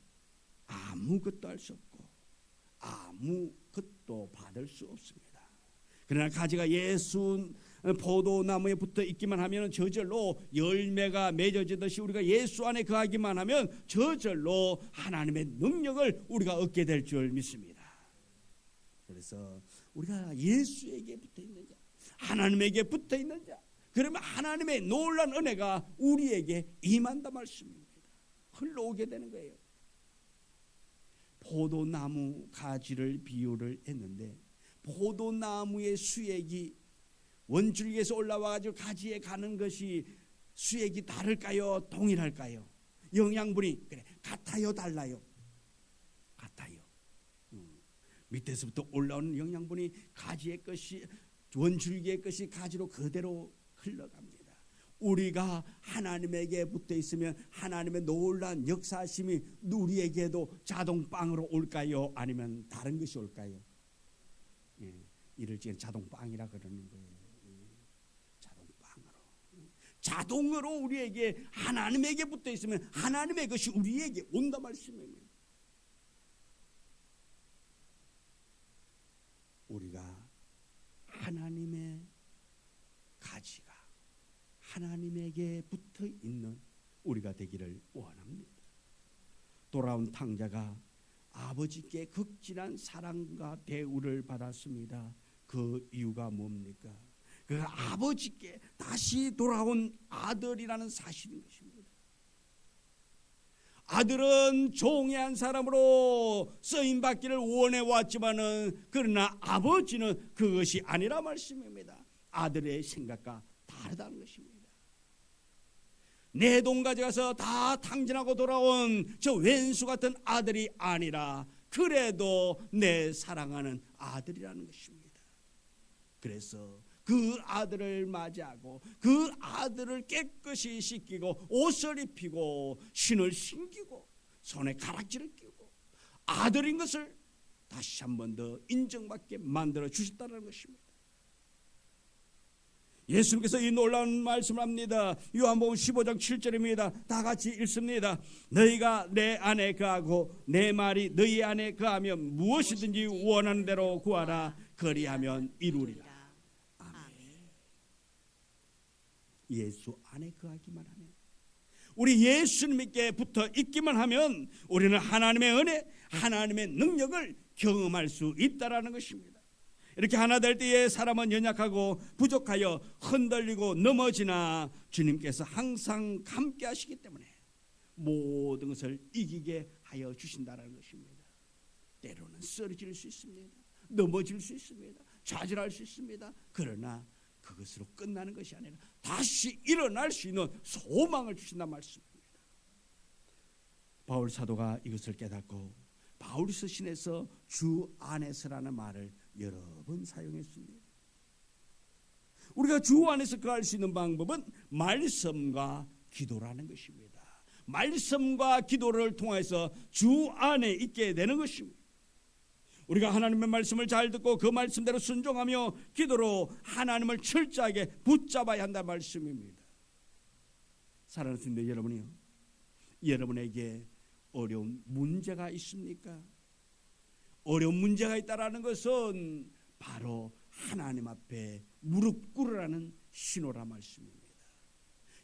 아무것도 할 수 없고 아무것도 받을 수 없습니다. 그러나 가지가 예수 포도나무에 붙어 있기만 하면 저절로 열매가 맺어지듯이 우리가 예수 안에 거하기만 하면 저절로 하나님의 능력을 우리가 얻게 될 줄 믿습니다. 그래서 우리가 예수에게 붙어 있는 자, 하나님에게 붙어 있는 자, 그러면 하나님의 놀라운 은혜가 우리에게 임한다 말씀입니다. 흘러오게 되는 거예요. 포도나무 가지를 비유를 했는데 포도나무의 수액이 원줄기에서 올라와가지고 가지에 가는 것이 수액이 다를까요? 동일할까요? 영양분이 그래 같아요? 달라요? 같아요. 밑에서부터 올라오는 영양분이 가지의 것이 원줄기의 것이 가지로 그대로 흘러갑니다. 우리가 하나님에게 붙어 있으면 하나님의 놀라운 역사심이 우리에게도 자동빵으로 올까요? 아니면 다른 것이 올까요? 이를 지금 자동빵이라 그러는 거예요. 자동으로 우리에게 하나님에게 붙어 있으면 하나님의 것이 우리에게 온다 말씀입니다. 우리가 하나님의 가지가 하나님에게 붙어 있는 우리가 되기를 원합니다. 돌아온 탕자가 아버지께 극진한 사랑과 대우를 받았습니다. 그 이유가 뭡니까? 그 아버지께 다시 돌아온 아들이라는 사실인 것입니다. 아들은 종의 한 사람으로 쓰임받기를 원해왔지만은 그러나 아버지는 그것이 아니라 말씀입니다. 아들의 생각과 다르다는 것입니다. 내 돈 가져가서 다 탕진하고 돌아온 저 왼수 같은 아들이 아니라 그래도 내 사랑하는 아들이라는 것입니다. 그래서 그 아들을 맞이하고 그 아들을 깨끗이 씻기고 옷을 입히고 신을 신기고 손에 가락지를 끼고 아들인 것을 다시 한 번 더 인정받게 만들어 주셨다는 것입니다. 예수님께서 이 놀라운 말씀을 합니다. 요한복음 15장 7절입니다. 다 같이 읽습니다. 너희가 내 안에 거하고 내 말이 너희 안에 거하면 무엇이든지 원하는 대로 구하라. 그리하면 이루리라. 아멘. 예수 안에 거하기만 하면, 우리 예수님께 붙어 있기만 하면 우리는 하나님의 은혜, 하나님의 능력을 경험할 수 있다라는 것입니다. 이렇게 하나 될 때에 사람은 연약하고 부족하여 흔들리고 넘어지나 주님께서 항상 함께 하시기 때문에 모든 것을 이기게 하여 주신다는 것입니다. 때로는 쓰러질 수 있습니다. 넘어질 수 있습니다. 좌절할 수 있습니다. 그러나 그것으로 끝나는 것이 아니라 다시 일어날 수 있는 소망을 주신다는 말씀입니다. 바울 사도가 이것을 깨닫고 바울서 신에서 주 안에서라는 말을 여러 번 사용했습니다. 우리가 주 안에서 거할 수 있는 방법은 말씀과 기도라는 것입니다. 말씀과 기도를 통해서 주 안에 있게 되는 것입니다. 우리가 하나님의 말씀을 잘 듣고 그 말씀대로 순종하며 기도로 하나님을 철저하게 붙잡아야 한다는 말씀입니다. 사랑하는 성도 여러분이요, 여러분에게 어려운 문제가 있습니까? 어려운 문제가 있다라는 것은 바로 하나님 앞에 무릎 꿇으라는 신호라 말씀입니다.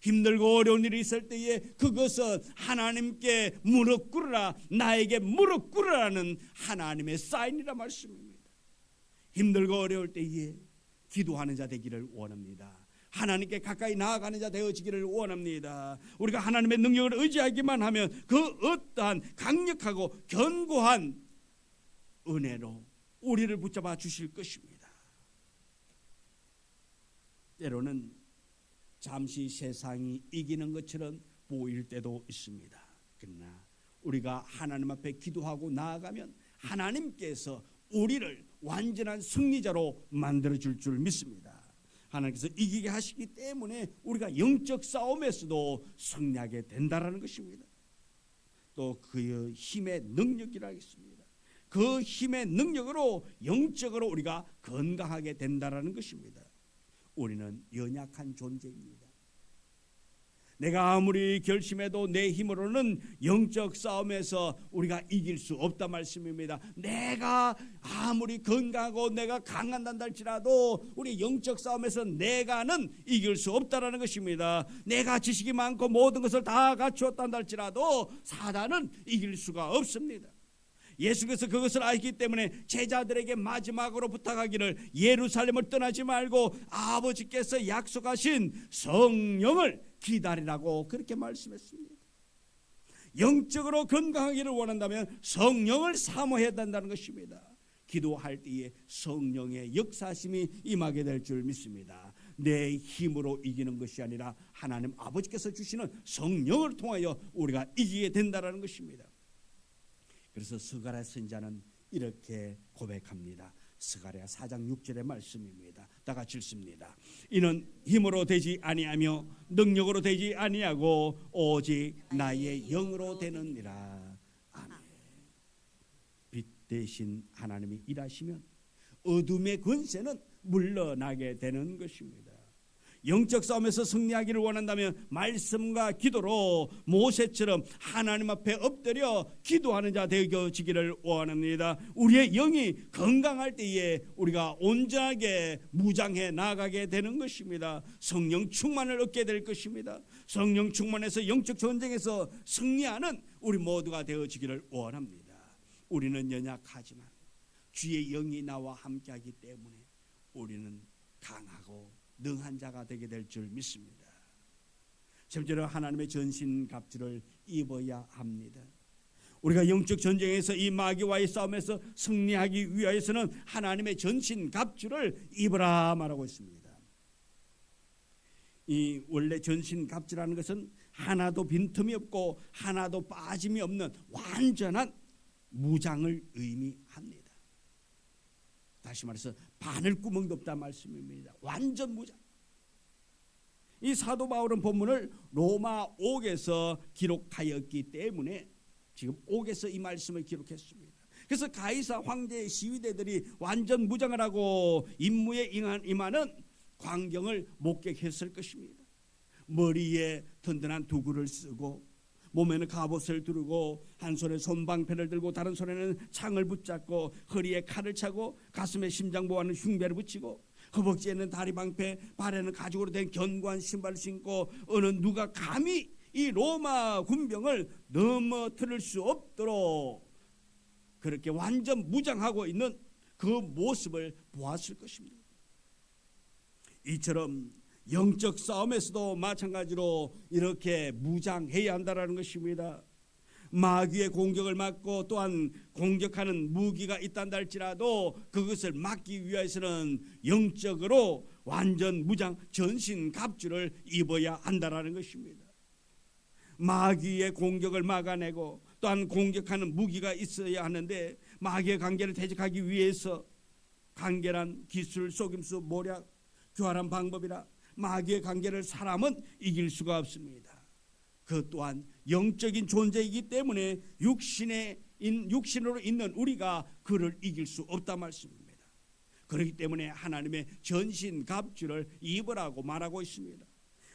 힘들고 어려운 일이 있을 때에 그것은 하나님께 무릎 꿇으라, 나에게 무릎 꿇으라는 하나님의 사인이라 말씀입니다. 힘들고 어려울 때에 기도하는 자 되기를 원합니다. 하나님께 가까이 나아가는 자 되어지기를 원합니다. 우리가 하나님의 능력을 의지하기만 하면 그 어떠한 강력하고 견고한 은혜로 우리를 붙잡아 주실 것입니다. 때로는 잠시 세상이 이기는 것처럼 보일 때도 있습니다. 그러나 우리가 하나님 앞에 기도하고 나아가면 하나님께서 우리를 완전한 승리자로 만들어줄 줄 믿습니다. 하나님께서 이기게 하시기 때문에 우리가 영적 싸움에서도 승리하게 된다라는 것입니다. 또 그의 힘의 능력이라 하겠습니다. 그 힘의 능력으로 영적으로 우리가 건강하게 된다라는 것입니다. 우리는 연약한 존재입니다. 내가 아무리 결심해도 내 힘으로는 영적 싸움에서 우리가 이길 수 없다 말씀입니다. 내가 아무리 건강하고 내가 강한다 할지라도 우리 영적 싸움에서 내가는 이길 수 없다라는 것입니다. 내가 지식이 많고 모든 것을 다 갖추었다 할지라도 사단은 이길 수가 없습니다. 예수께서 그것을 알기 때문에 제자들에게 마지막으로 부탁하기를 예루살렘을 떠나지 말고 아버지께서 약속하신 성령을 기다리라고 그렇게 말씀했습니다. 영적으로 건강하기를 원한다면 성령을 사모해야 된다는 것입니다. 기도할 때에 성령의 역사심이 임하게 될 줄 믿습니다. 내 힘으로 이기는 것이 아니라 하나님 아버지께서 주시는 성령을 통하여 우리가 이기게 된다는 것입니다. 그래서 스가랴 선지자는 이렇게 고백합니다. 스가랴 4장 6절의 말씀입니다. 다 같이 읽습니다. 이는 힘으로 되지 아니하며 능력으로 되지 아니하고 오직 나의 영으로 되느니라. 아멘. 빛 대신 하나님이 일하시면 어둠의 권세는 물러나게 되는 것입니다. 영적 싸움에서 승리하기를 원한다면 말씀과 기도로 모세처럼 하나님 앞에 엎드려 기도하는 자 되어지기를 원합니다. 우리의 영이 건강할 때에 우리가 온전하게 무장해 나가게 되는 것입니다. 성령 충만을 얻게 될 것입니다. 성령 충만해서 영적 전쟁에서 승리하는 우리 모두가 되어지기를 원합니다. 우리는 연약하지만 주의 영이 나와 함께하기 때문에 우리는 강하고 능한 자가 되게 될 줄 믿습니다. 실제로 하나님의 전신갑주를 입어야 합니다. 우리가 영적 전쟁에서 이 마귀와의 싸움에서 승리하기 위하여서는 하나님의 전신갑주를 입으라 말하고 있습니다. 이 원래 전신갑주라는 것은 하나도 빈틈이 없고 하나도 빠짐이 없는 완전한 무장을 의미합니다. 다시 말해서 바늘구멍도 없다 말씀입니다. 완전 무장. 이 사도 바울은 본문을 로마 옥에서 기록하였기 때문에 지금 옥에서 이 말씀을 기록했습니다. 그래서 가이사 황제의 시위대들이 완전 무장을 하고 임무에 임하는 광경을 목격했을 것입니다. 머리에 든든한 도구를 쓰고 몸에는 갑옷을 두르고 한 손에 손방패를 들고 다른 손에는 창을 붙잡고 허리에 칼을 차고 가슴에 심장보호하는 흉배를 붙이고 허벅지에는 다리방패, 발에는 가죽으로 된 견고한 신발을 신고 어느 누가 감히 이 로마 군병을 넘어뜨릴 수 없도록 그렇게 완전 무장하고 있는 그 모습을 보았을 것입니다. 이처럼 영적 싸움에서도 마찬가지로 이렇게 무장해야 한다는 것입니다. 마귀의 공격을 막고 또한 공격하는 무기가 있단다 할지라도 그것을 막기 위해서는 영적으로 완전 무장 전신갑주를 입어야 한다는 것입니다. 마귀의 공격을 막아내고 또한 공격하는 무기가 있어야 하는데 마귀의 관계를 대적하기 위해서 간결한 기술, 속임수, 모략, 교활한 방법이라 마귀의 관계를 사람은 이길 수가 없습니다. 그 또한 영적인 존재이기 때문에 육신으로 있는 우리가 그를 이길 수 없다 말씀입니다. 그렇기 때문에 하나님의 전신갑주를 입으라고 말하고 있습니다.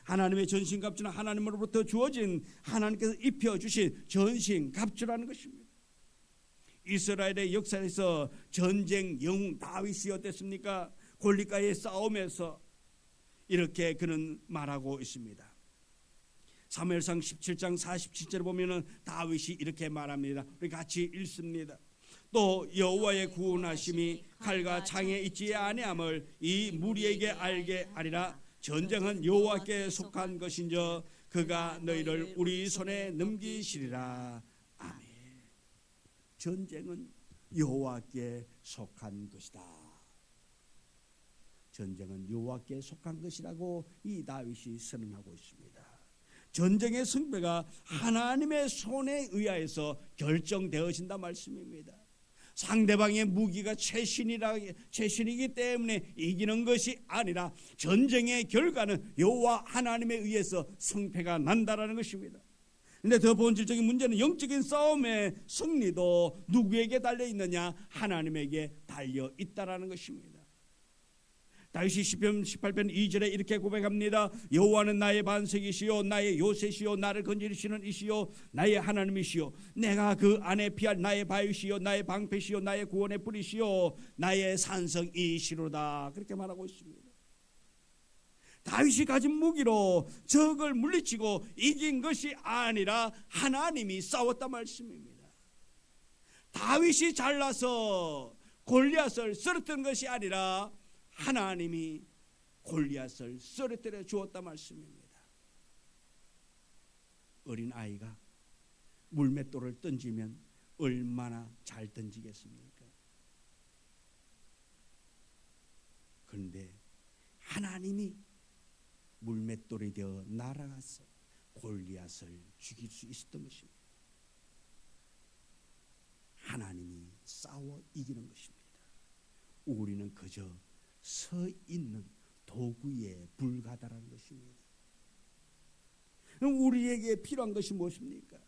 하나님의 전신갑주는 하나님으로부터 주어진 하나님께서 입혀주신 전신갑주라는 것입니다. 이스라엘의 역사에서 전쟁 영웅 다윗이 어땠습니까? 골리앗과의 싸움에서 이렇게 그는 말하고 있습니다. 사무엘상 17장 47절에 보면은 다윗이 이렇게 말합니다. 우리 같이 읽습니다. 또 여호와의 구원하심이 칼과 창에 있지 아니함을 이 무리에게 알게 하리라. 전쟁은 여호와께 속한 것인저 그가 너희를 우리 손에 넘기시리라. 아멘. 전쟁은 여호와께 속한 것이다. 전쟁은 여호와께 속한 것이라고 이 다윗이 선언하고 있습니다. 전쟁의 승패가 하나님의 손에 의하여서 결정되어진다 말씀입니다. 상대방의 무기가 최신이기 때문에 이기는 것이 아니라 전쟁의 결과는 여호와 하나님에 의해서 승패가 난다라는 것입니다. 그런데 더 본질적인 문제는 영적인 싸움의 승리도 누구에게 달려 있느냐? 하나님에게 달려 있다라는 것입니다. 다윗이 시편 18편 2절에 이렇게 고백합니다. 여호와는 나의 반석이시요 나의 요새시요 나를 건지시는 이시요 나의 하나님이시요 내가 그 안에 피할 나의 바위시요 나의 방패시요 나의 구원의 뿌리시요 나의 산성이시로다. 그렇게 말하고 있습니다. 다윗이 가진 무기로 적을 물리치고 이긴 것이 아니라 하나님이 싸웠단 말씀입니다. 다윗이 잘나서 골리앗을 쓰러뜨린 것이 아니라 하나님이 골리앗을 쓰러뜨려 주었단 말씀입니다. 어린 아이가 물맷돌을 던지면 얼마나 잘 던지겠습니까? 그런데 하나님이 물맷돌이 되어 날아가서 골리앗을 죽일 수 있었던 것입니다. 하나님이 싸워 이기는 것입니다. 우리는 그저 서 있는 도구에 불과하다는 것입니다. 우리에게 필요한 것이 무엇입니까?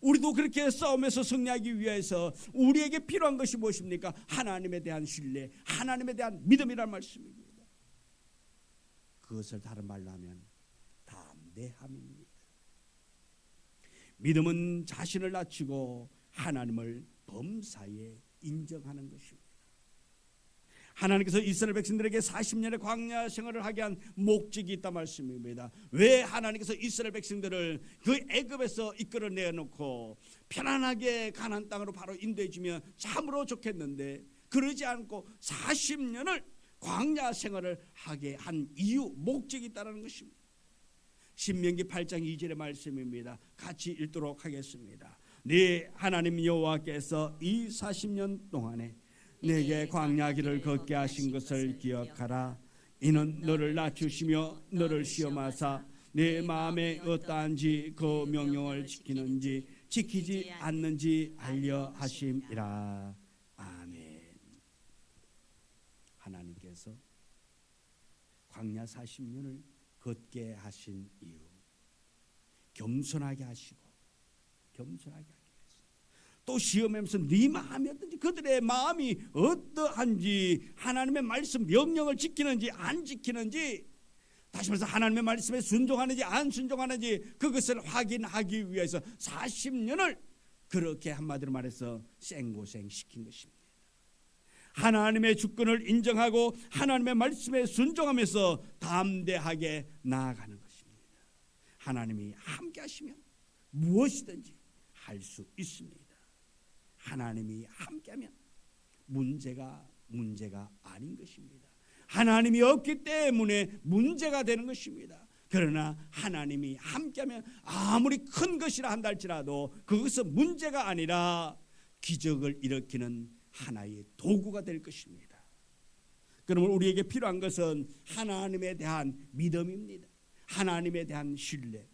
우리도 그렇게 싸움에서 승리하기 위해서 우리에게 필요한 것이 무엇입니까? 하나님에 대한 신뢰, 하나님에 대한 믿음이란 말씀입니다. 그것을 다른 말로 하면 담대함입니다. 믿음은 자신을 낮추고 하나님을 범사에 인정하는 것입니다. 하나님께서 이스라엘 백성들에게 40년의 광야 생활을 하게 한 목적이 있다 말씀입니다. 왜 하나님께서 이스라엘 백성들을 그 애굽에서 이끌어내 놓고 편안하게 가나안 땅으로 바로 인도해 주면 참으로 좋겠는데 그러지 않고 40년을 광야 생활을 하게 한 이유, 목적이 있다는 것입니다. 신명기 8장 2절의 말씀입니다. 같이 읽도록 하겠습니다. 네 하나님 여호와께서 이 40년 동안에 내게 광야 길을 걷게 하신 것을 기억하라. 이는 너를 낮추시며 너를 시험하사 내 마음에 어떠한지 그 명령을 지키는지 지키지 않는지 알려 하심이라. 아멘. 하나님께서 광야 40년을 걷게 하신 이유, 겸손하게 하시고 겸손하게 하기 위해서, 또 시험하면서 네 마음이 어떤지, 그들의 마음이 어떠한지, 하나님의 말씀 명령을 지키는지 안 지키는지, 다시 말해서 하나님의 말씀에 순종하는지 안 순종하는지 그것을 확인하기 위해서 40년을 그렇게 한마디로 말해서 생고생시킨 것입니다. 하나님의 주권을 인정하고 하나님의 말씀에 순종하면서 담대하게 나아가는 것입니다. 하나님이 함께 하시면 무엇이든지 할 수 있습니다. 하나님이 함께하면 문제가 아닌 것입니다. 하나님이 없기 때문에 문제가 되는 것입니다. 그러나 하나님이 함께하면 아무리 큰 것이라 한다 할지라도 그것은 문제가 아니라 기적을 일으키는 하나의 도구가 될 것입니다. 그러면 우리에게 필요한 것은 하나님에 대한 믿음입니다. 하나님에 대한 신뢰.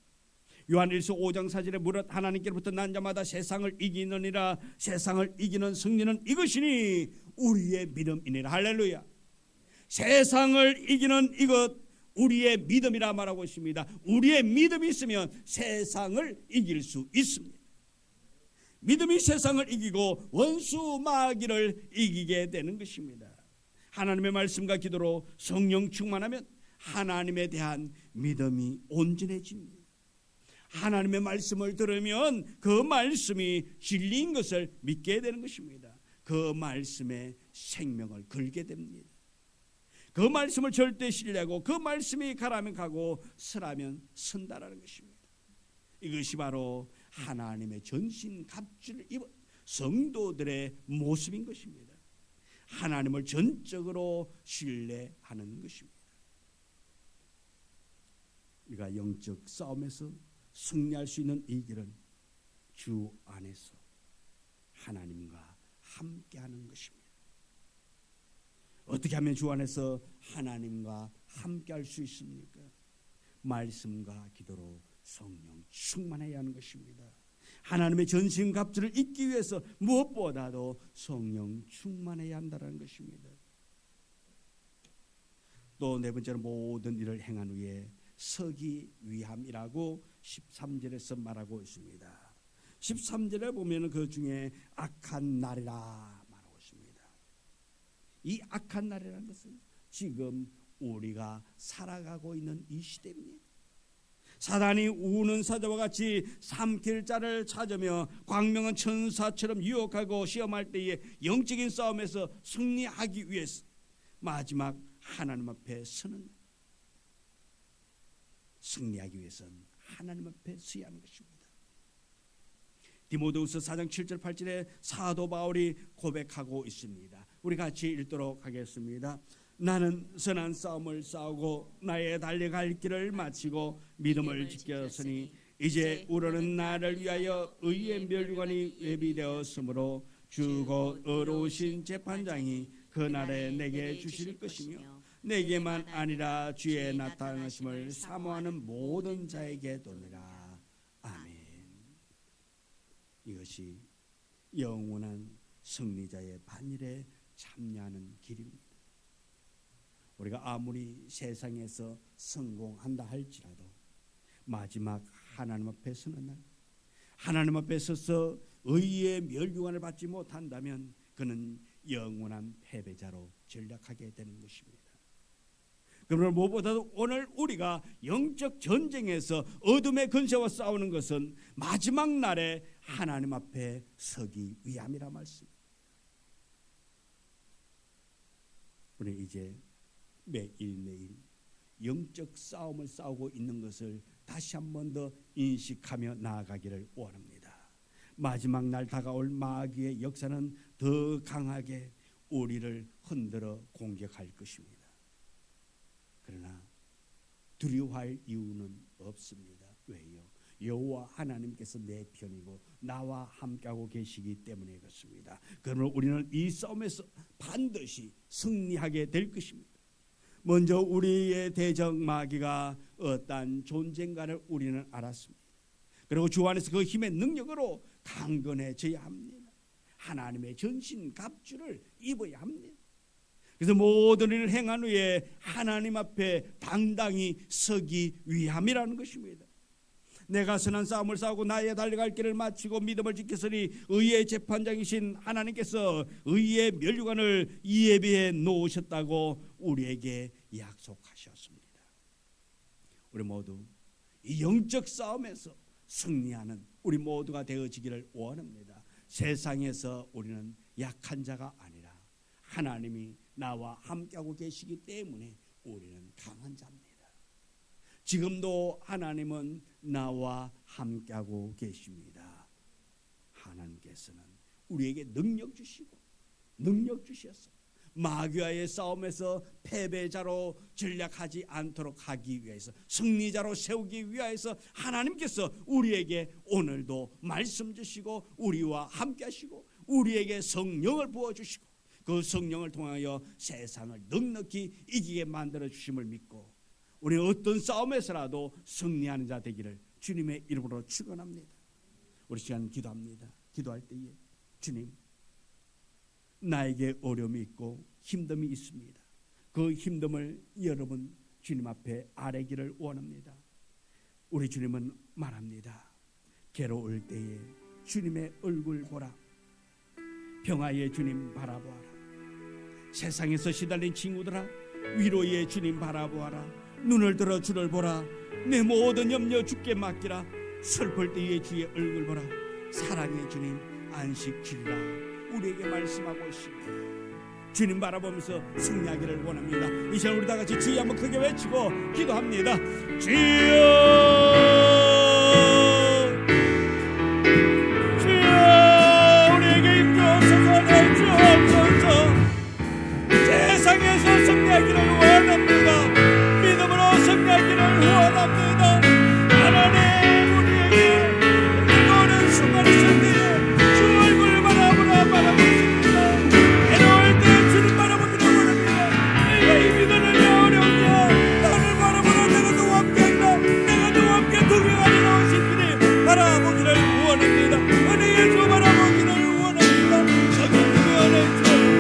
요한일서 5장 4절에 무릇 하나님께로부터 난 자마다 세상을 이기느니라. 세상을 이기는 승리는 이것이니 우리의 믿음이니라. 할렐루야. 세상을 이기는 이것 우리의 믿음이라 말하고 있습니다. 우리의 믿음이 있으면 세상을 이길 수 있습니다. 믿음이 세상을 이기고 원수 마귀를 이기게 되는 것입니다. 하나님의 말씀과 기도로 성령 충만하면 하나님에 대한 믿음이 온전해집니다. 하나님의 말씀을 들으면 그 말씀이 진리인 것을 믿게 되는 것입니다. 그 말씀에 생명을 걸게 됩니다. 그 말씀을 절대 신뢰하고 그 말씀이 가라면 가고 서라면 선다라는 것입니다. 이것이 바로 하나님의 전신 갑주를 입은 성도들의 모습인 것입니다. 하나님을 전적으로 신뢰하는 것입니다. 우리가 영적 싸움에서 승리할 수 있는 이 길은 주 안에서 하나님과 함께하는 것입니다. 어떻게 하면 주 안에서 하나님과 함께할 수 있습니까? 말씀과 기도로 성령 충만해야 하는 것입니다. 하나님의 전신갑주를 입기 위해서 무엇보다도 성령 충만해야 한다는 것입니다. 또 네 번째로 모든 일을 행한 후에 서기 위함이라고 13절에서 말하고 있습니다. 13절에 보면 그 중에 악한 날이라 말하고 있습니다. 이 악한 날이라는 것은 지금 우리가 살아가고 있는 이 시대입니다. 사단이 우는 사자와 같이 삼킬 자를 찾으며 광명한 천사처럼 유혹하고 시험할 때에 영적인 싸움에서 승리하기 위해서 마지막 하나님 앞에 서는, 승리하기 위해서는 하나님 앞에 서야 하는 것입니다. 디모데후서 4장 7절 8절에 사도 바울이 고백하고 있습니다. 우리 같이 읽도록 하겠습니다. 나는 선한 싸움을 싸우고 나의 달려갈 길을 마치고 믿음을 지켰으니 이제 우러는 나를 위하여 의의 멸류관이 예비되었으므로 주 곧 의로우신 재판장이 그날에 내게 주실 것이며 내게만 아니라 주의 나타나심을 사모하는 모든 자에게 도니라. 아멘. 이것이 영원한 승리자의 반일에 참여하는 길입니다. 우리가 아무리 세상에서 성공한다 할지라도 마지막 하나님 앞에 서는 날, 하나님 앞에 서서 의의 멸류관을 받지 못한다면 그는 영원한 패배자로 전락하게 되는 것입니다. 그러나 무엇보다도 오늘 우리가 영적 전쟁에서 어둠의 권세와 싸우는 것은 마지막 날에 하나님 앞에 서기 위함이라 말씀입니다. 우리 이제 매일매일 영적 싸움을 싸우고 있는 것을 다시 한 번 더 인식하며 나아가기를 원합니다. 마지막 날 다가올 마귀의 역사는 더 강하게 우리를 흔들어 공격할 것입니다. 그러나 두려워할 이유는 없습니다. 왜요? 여호와 하나님께서 내 편이고 나와 함께하고 계시기 때문에 그렇습니다. 그러면 우리는 이 싸움에서 반드시 승리하게 될 것입니다. 먼저 우리의 대적 마귀가 어떠한 존재인가를 우리는 알았습니다. 그리고 주 안에서 그 힘의 능력으로 강건해져야 합니다. 하나님의 전신 갑주를 입어야 합니다. 그래서 모든 일을 행한 후에 하나님 앞에 당당히 서기 위함이라는 것입니다. 내가 선한 싸움을 싸우고 나의 달려갈 길을 마치고 믿음을 지켰으니 의의 재판장이신 하나님께서 의의 멸류관을 예비해 놓으셨다고 우리에게 약속하셨습니다. 우리 모두 이 영적 싸움에서 승리하는 우리 모두가 되어지기를 원합니다. 세상에서 우리는 약한 자가 아니라 하나님이 나와 함께하고 계시기 때문에 우리는 강한 자입니다. 지금도 하나님은 나와 함께하고 계십니다. 하나님께서는 우리에게 능력 주시고 능력 주셔서 마귀와의 싸움에서 패배자로 전략하지 않도록 하기 위해서, 승리자로 세우기 위해서 하나님께서 우리에게 오늘도 말씀 주시고 우리와 함께 하시고 우리에게 성령을 부어주시고 그 성령을 통하여 세상을 넉넉히 이기게 만들어 주심을 믿고 우리는 어떤 싸움에서라도 승리하는 자 되기를 주님의 이름으로 축원합니다. 우리 시간 기도합니다. 기도할 때에 주님, 나에게 어려움이 있고 힘듦이 있습니다. 그 힘듦을 여러분 주님 앞에 아뢰기를 원합니다. 우리 주님은 말합니다. 괴로울 때에 주님의 얼굴 보라. 평화의 주님 바라보아라. 세상에서 시달린 친구들아, 위로의 주님 바라보아라. 눈을 들어 주를 보라. 내 모든 염려 주께 맡기라. 슬플 때에 주의 얼굴 보라. 사랑의 주님 안식 주리라. 우리에게 말씀하고 있습니다. 주님 바라보면서 승리하기를 원합니다. 이 시간 우리 다 같이 주여 한번 크게 외치고 기도합니다. 주여, 우리에게 임주옵소서. 내주옵소서. 세상에서 승리하기를 원합니다. 믿음으로 승리하기를 원합니다. 하나님, 우리에게 이거는 수많은 승리에 주 얼굴 바라보고 있습니다. 괴로울 때 주님 바라보기를 원합니다. 내가 이 믿음을 어려우냐, 나를 바라보라. 내가 너와 함께한다. 내가 너와 함께 동행하리라 하신 주님 바라보기를 원합니다. 은혜의 주 바라보기를 원합니다. 성령님의 은혜 주옵소서.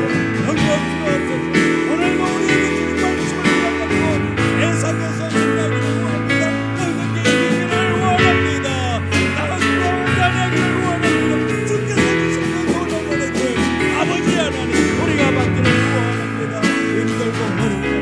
영광 주옵소서. 오늘도 우리에게 주님 말씀을 받고 세상에서 승리하기를 원합니다. 너희들께 이기기를 원합니다. 나가기를 원하기를 원합니다. 주께서 주신 그 놀라운 은혜를 아버지 하나님 우리가 받기를 원합니다. 힘들고 어려운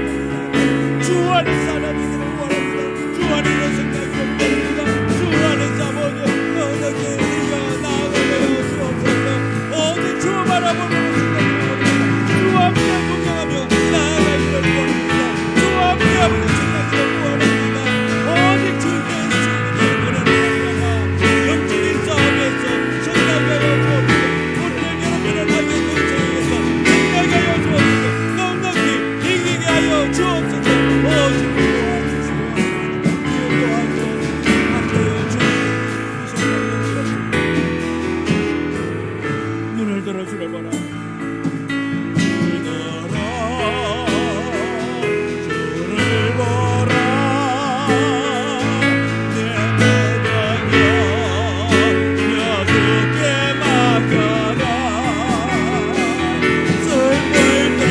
주 안에서 살아가기를 원합니다. 주 안에서 승리하기를 원합니다. 주 안에서 아버지 너희들께 우리가 나아가며 주옵소서. 오직 주 바라보며 승리하기를 원합니다. 주와 함께 동행하며 나아가기를 원합니다. 주와 함께 아버지 승리하기를 원합니다. 오직 주 예수님의 은혜를 받아라. 영적인 싸움에서 승리하게 하여 주옵소서. 우리를 여러분을 하게 된 저에게서 승리하게 하여 주옵소서. 넉넉히 이기게 하여 주옵소서. 오직 눈을 들어 주를 보라. 주를 보라. 내 모든 여주께 맡겨라. 슬플 때에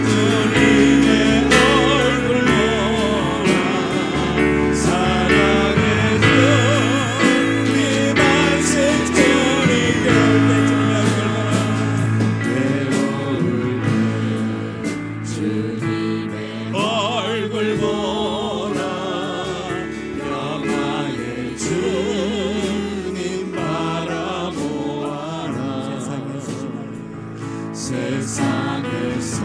주님의 얼굴 보라. 사랑의 주님 안식 주님 곁에 얼굴 보라. 평화의 주님 바라보아라. 세상에서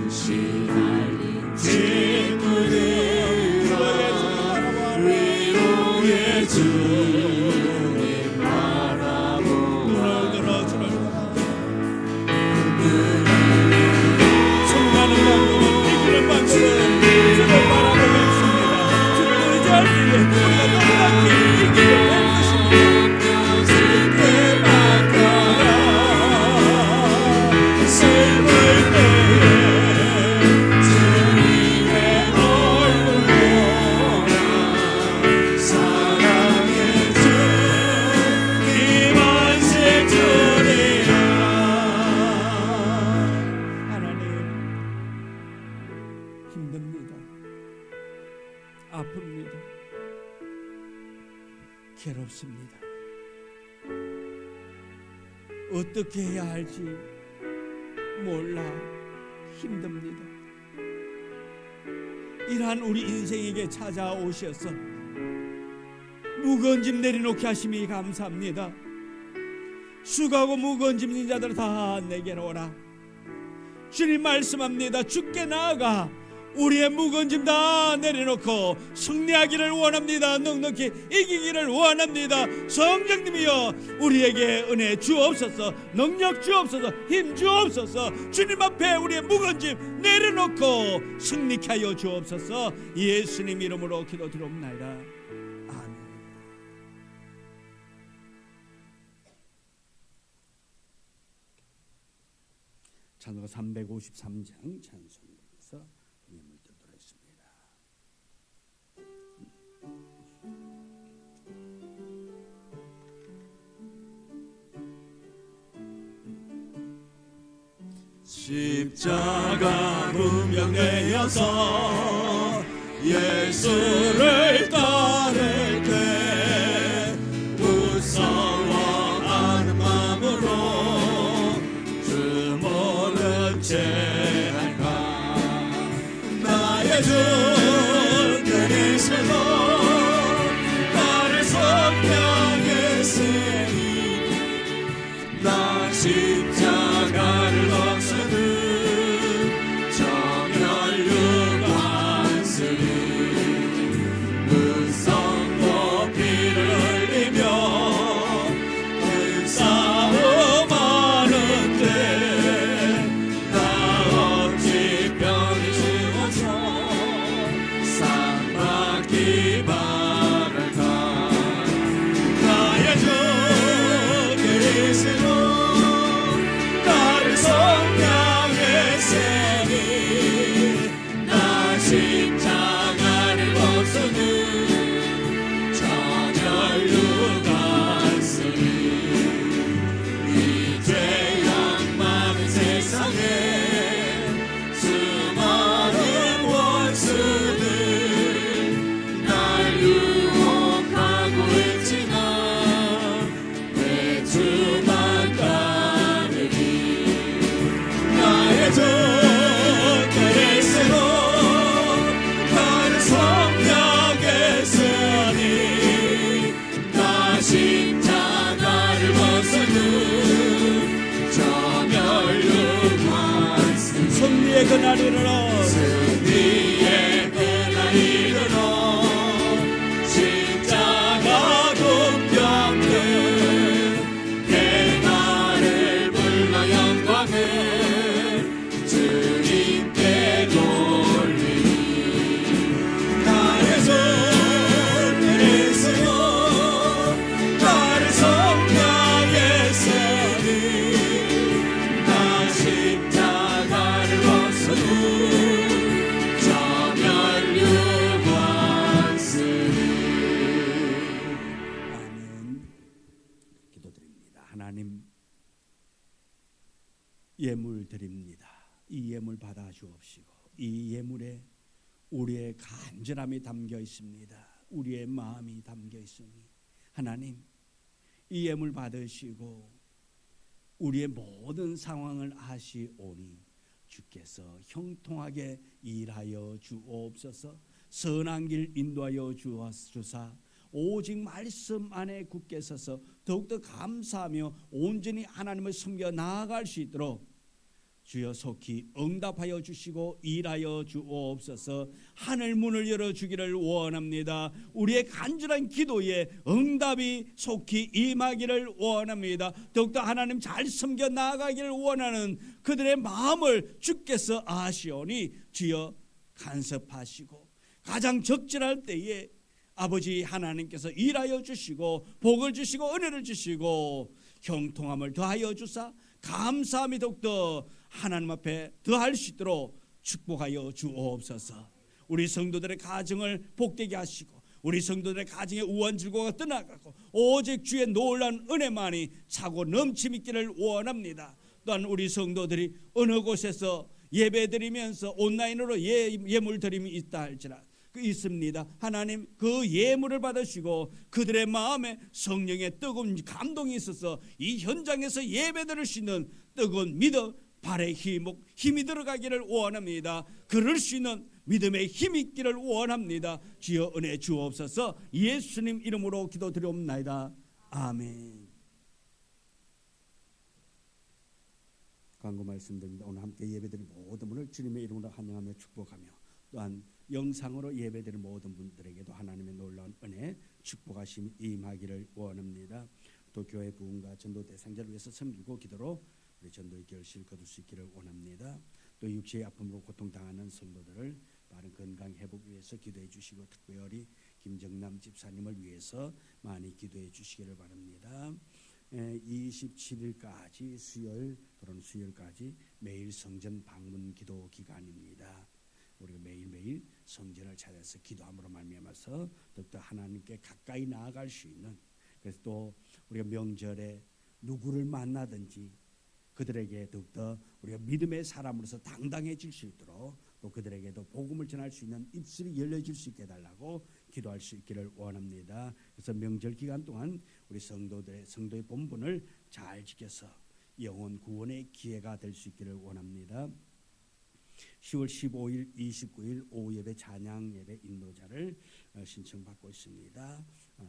시달린 친구들아, 위로의 주님 바라보아라. 수많은 방법은 이기는 방법은 주를 바라보고 있습니다. 주를 의지할 때에 우리가 넉넉히 이기게 될 것입니다. 주께 맡겨라. 슬플 때에 주님의 얼굴 보라. 사랑의 주님 안식 주리라. 하나님, 힘듭니다. 아픕니다. 괴롭습니다. 어떻게 해야 할지 몰라 힘듭니다. 이러한 우리 인생에게 찾아오셔서 무거운 짐 내려놓게 하심이 감사합니다. 수고하고 무거운 짐 있는 자들 다 내게로 오라. 주님 말씀합니다. 주께 나아가 우리의 무거운 짐 다 내려놓고 승리하기를 원합니다. 넉넉히 이기기를 원합니다. 성령님이여 우리에게 은혜 주옵소서. 능력 주옵소서. 힘 주옵소서. 주님 앞에 우리의 무거운 짐 내려놓고 승리케 하여 주옵소서. 예수님 이름으로 기도드리옵나이다. 아멘. 찬송가 353장 찬송에서 예물 드리도록 하겠습니다. 십자가 분명되어서 예수를 따를 때 무서워하는 마음으로 주 모른 채 할까. 나의 주 그리스도 나를 성령했으니 나 십자가를 벗어는 승리의 그날 이르러 승리의 그날 이르러 십자가 공평등 대가를 불러 영광을 주님께 돌리니 나의 주 그리스도 나를 성령했으니 나 십자가를 아멘. 기도드립니다. 하나님, 예물 드립니다. 이 예물 받아 주옵시고 이 예물에 우리의 간절함이 담겨 있습니다. 우리의 마음이 담겨 있으니 하나님, 이 예물 받으시고 우리의 모든 상황을 아시오니 주께서 형통하게 일하여 주옵소서. 선한 길 인도하여 주사 오직 말씀 안에 굳게 서서 더욱더 감사하며 온전히 하나님을 섬겨 나아갈 수 있도록 주여 속히 응답하여 주시고 일하여 주옵소서. 하늘 문을 열어주기를 원합니다. 우리의 간절한 기도에 응답이 속히 임하기를 원합니다. 더욱더 하나님 잘 섬겨 나아가기를 원하는 그들의 마음을 주께서 아시오니 주여 간섭하시고 가장 적절할 때에 아버지 하나님께서 일하여 주시고 복을 주시고 은혜를 주시고 형통함을 더하여 주사 감사함이 더욱더 하나님 앞에 더할 수 있도록 축복하여 주옵소서. 우리 성도들의 가정을 복되게 하시고 우리 성도들의 가정의 우환 즐거움가 떠나가고 오직 주의 놀라운 은혜만이 차고 넘침 있기를 원합니다. 또한 우리 성도들이 어느 곳에서 예배드리면서 온라인으로 예물 드림이 있다 할지라 있습니다. 하나님 그 예물을 받으시고 그들의 마음에 성령의 뜨거운 감동이 있어서 이 현장에서 예배드릴 수 있는 뜨거운 믿음 발의 힘이 들어가기를 원합니다. 그럴 수 있는 믿음의 힘이 있기를 원합니다. 주여 은혜 주옵소서. 예수님 이름으로 기도드리옵나이다. 아멘. 광고 말씀드립니다. 오늘 함께 예배드릴 모든 분을 주님의 이름으로 환영하며 축복하며 또한 영상으로 예배드릴 모든 분들에게도 하나님의 놀라운 은혜 축복하심이 임하기를 원합니다. 또 교회 부흥과 전도 대상자를 위해서 섬기고 기도로 우리 전도의 결실을 거둘 수 있기를 원합니다. 또 육체의 아픔으로 고통당하는 성도들을 빠른 건강 회복 위해서 기도해 주시고 특별히 김정남 집사님을 위해서 많이 기도해 주시기를 바랍니다. 27일까지 수요일 또는 수요일까지 매일 성전 방문 기도 기간입니다. 우리가 매일매일 성전을 찾아서 기도함으로 말미암아서 더욱더 하나님께 가까이 나아갈 수 있는, 그래서 또 우리가 명절에 누구를 만나든지 그들에게 더욱더 우리가 믿음의 사람으로서 당당해질 수 있도록 또 그들에게도 복음을 전할 수 있는 입술이 열려질 수 있게 해달라고 기도할 수 있기를 원합니다. 그래서 명절 기간 동안 우리 성도의 본분을 잘 지켜서 영혼 구원의 기회가 될 수 있기를 원합니다. 10월 15일, 29일 오후 예배 찬양 예배 인도자를 신청받고 있습니다.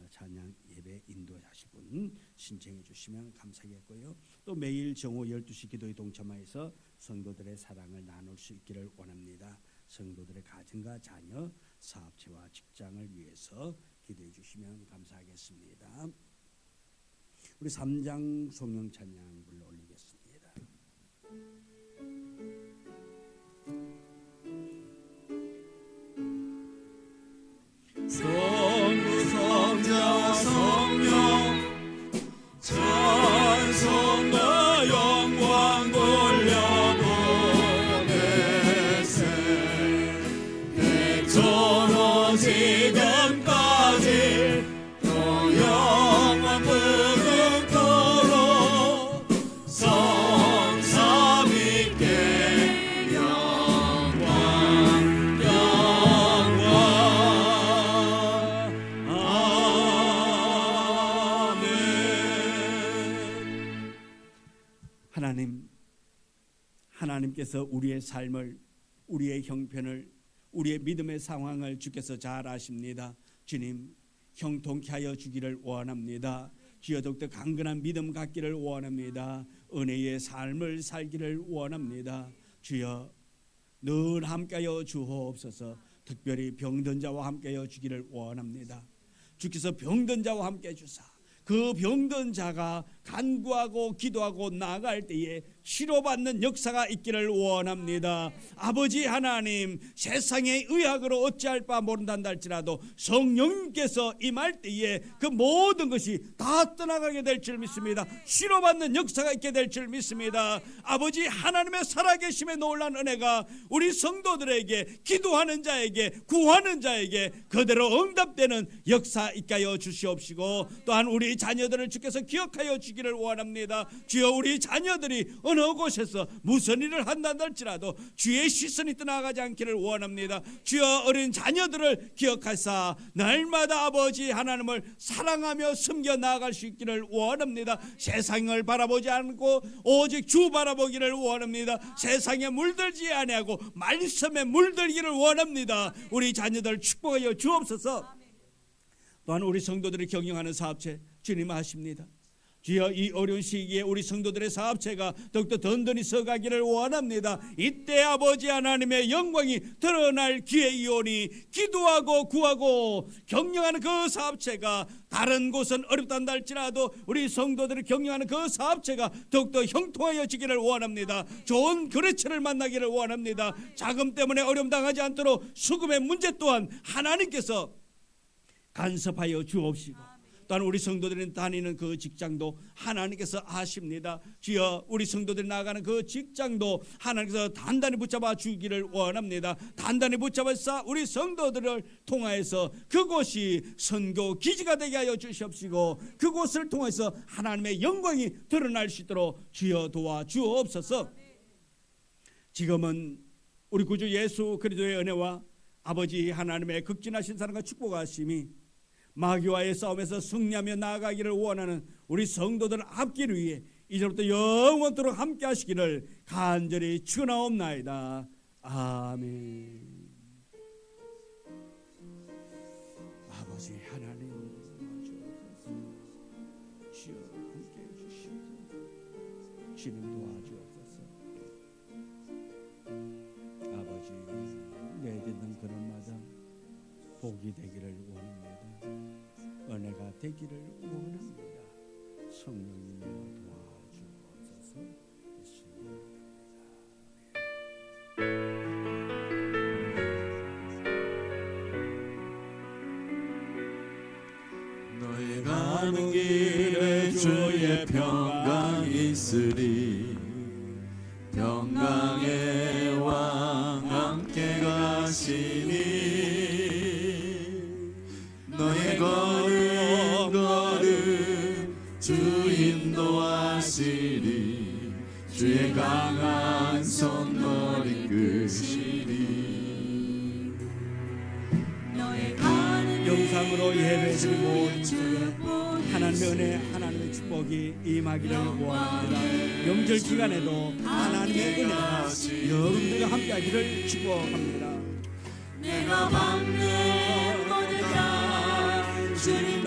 찬양 예배 인도하실 분 신청해 주시면 감사하겠고요. 또 매일 정오 12시 기도에 동참하여서 성도들의 사랑을 나눌 수 있기를 원합니다. 성도들의 가정과 자녀, 사업체와 직장을 위해서 기도해 주시면 감사하겠습니다. 우리 3장 성령 찬양 불러 올리겠습니다. 성부 성자와 성령 찬송과 영광 돌려보내세 대처로 지금까지 또 영원 무궁토록 성삼위께 영광 하나님께서 우리의 삶을, 우리의 형편을, 우리의 믿음의 상황을 주께서 잘 아십니다. 주님, 형통케 하여 주기를 원합니다. 주여 더욱더 강건한 믿음 갖기를 원합니다. 은혜의 삶을 살기를 원합니다. 주여 늘 함께하여 주옵소서. 특별히 병든 자와 함께하여 주기를 원합니다. 주께서 병든 자와 함께해 주사 그 병든 자가 간구하고 기도하고 나아갈 때에 치료받는 역사가 있기를 원합니다. 아버지 하나님, 세상의 의학으로 어찌할 바 모른단다 할지라도 성령님께서 임할 때에 그 모든 것이 다 떠나가게 될 줄 믿습니다. 치료받는 역사가 있게 될 줄 믿습니다. 아버지 하나님의 살아계심의 놀라운 은혜가 우리 성도들에게, 기도하는 자에게, 구하는 자에게 그대로 응답되는 역사 있게 하여 주시옵시고, 또한 우리 자녀들을 주께서 기억하여 주기를 원합니다. 주여, 우리 자녀들이 어느 곳에서 무슨 일을 한다 할지라도 주의 시선이 떠나가지 않기를 원합니다. 주여, 어린 자녀들을 기억하사 날마다 아버지 하나님을 사랑하며 섬겨 나아갈 수 있기를 원합니다. 세상을 바라보지 않고 오직 주 바라보기를 원합니다. 세상에 물들지 아니하고 말씀에 물들기를 원합니다. 우리 자녀들 축복하여 주옵소서. 또한 우리 성도들이 경영하는 사업체 주님 아십니다. 주여, 이 어려운 시기에 우리 성도들의 사업체가 더욱더 든든히 서가기를 원합니다. 이때 아버지 하나님의 영광이 드러날 기회이오니 기도하고 구하고 경영하는 그 사업체가 다른 곳은 어렵단다 할지라도 우리 성도들이 경영하는 그 사업체가 더욱더 형통하여지기를 원합니다. 좋은 거래처를 만나기를 원합니다. 자금 때문에 어려움 당하지 않도록 수급의 문제 또한 하나님께서 간섭하여 주옵시고, 또한 우리 성도들이 다니는 그 직장도 하나님께서 아십니다. 주여, 우리 성도들이 나아가는 그 직장도 하나님께서 단단히 붙잡아 주기를 원합니다. 단단히 붙잡아서 우리 성도들을 통하여서 그곳이 선교 기지가 되게 하여 주시옵시고, 그곳을 통해서 하나님의 영광이 드러날 수 있도록 주여 도와주옵소서. 지금은 우리 구주 예수 그리스도의 은혜와 아버지 하나님의 극진하신 사랑과 축복하심이 마귀와의 싸움에서 승리하며 나아가기를 원하는 우리 성도들 앞기를 위해 이제부터 영원토록 함께 하시기를 간절히 축원하옵나이다. 아멘. 아버지 하나님, 주여 함께 해주시옵소서. 주님 도와주옵소서. 아버지, 내딛는 걸음마다 복이 되기를 원합니다. 은혜가 되기를 원합니다. 성령님여 도와주옵소서. 예수님. 너희 가는 길에 주의 평강 있으리. 평강의 왕 함께 가시니 너의 걸음 주 인도하시리. 주 주의 강한 손머리 끄시리 너의 가는 영상으로 예배드린 모든 속에 하나님의 은혜, 하나님의 축복이 임하기를 원합니다. 명절 기간에도 하나님의 은혜가 여러분들과 함께하기를 축복합니다. 내가 받는 모든 것 주님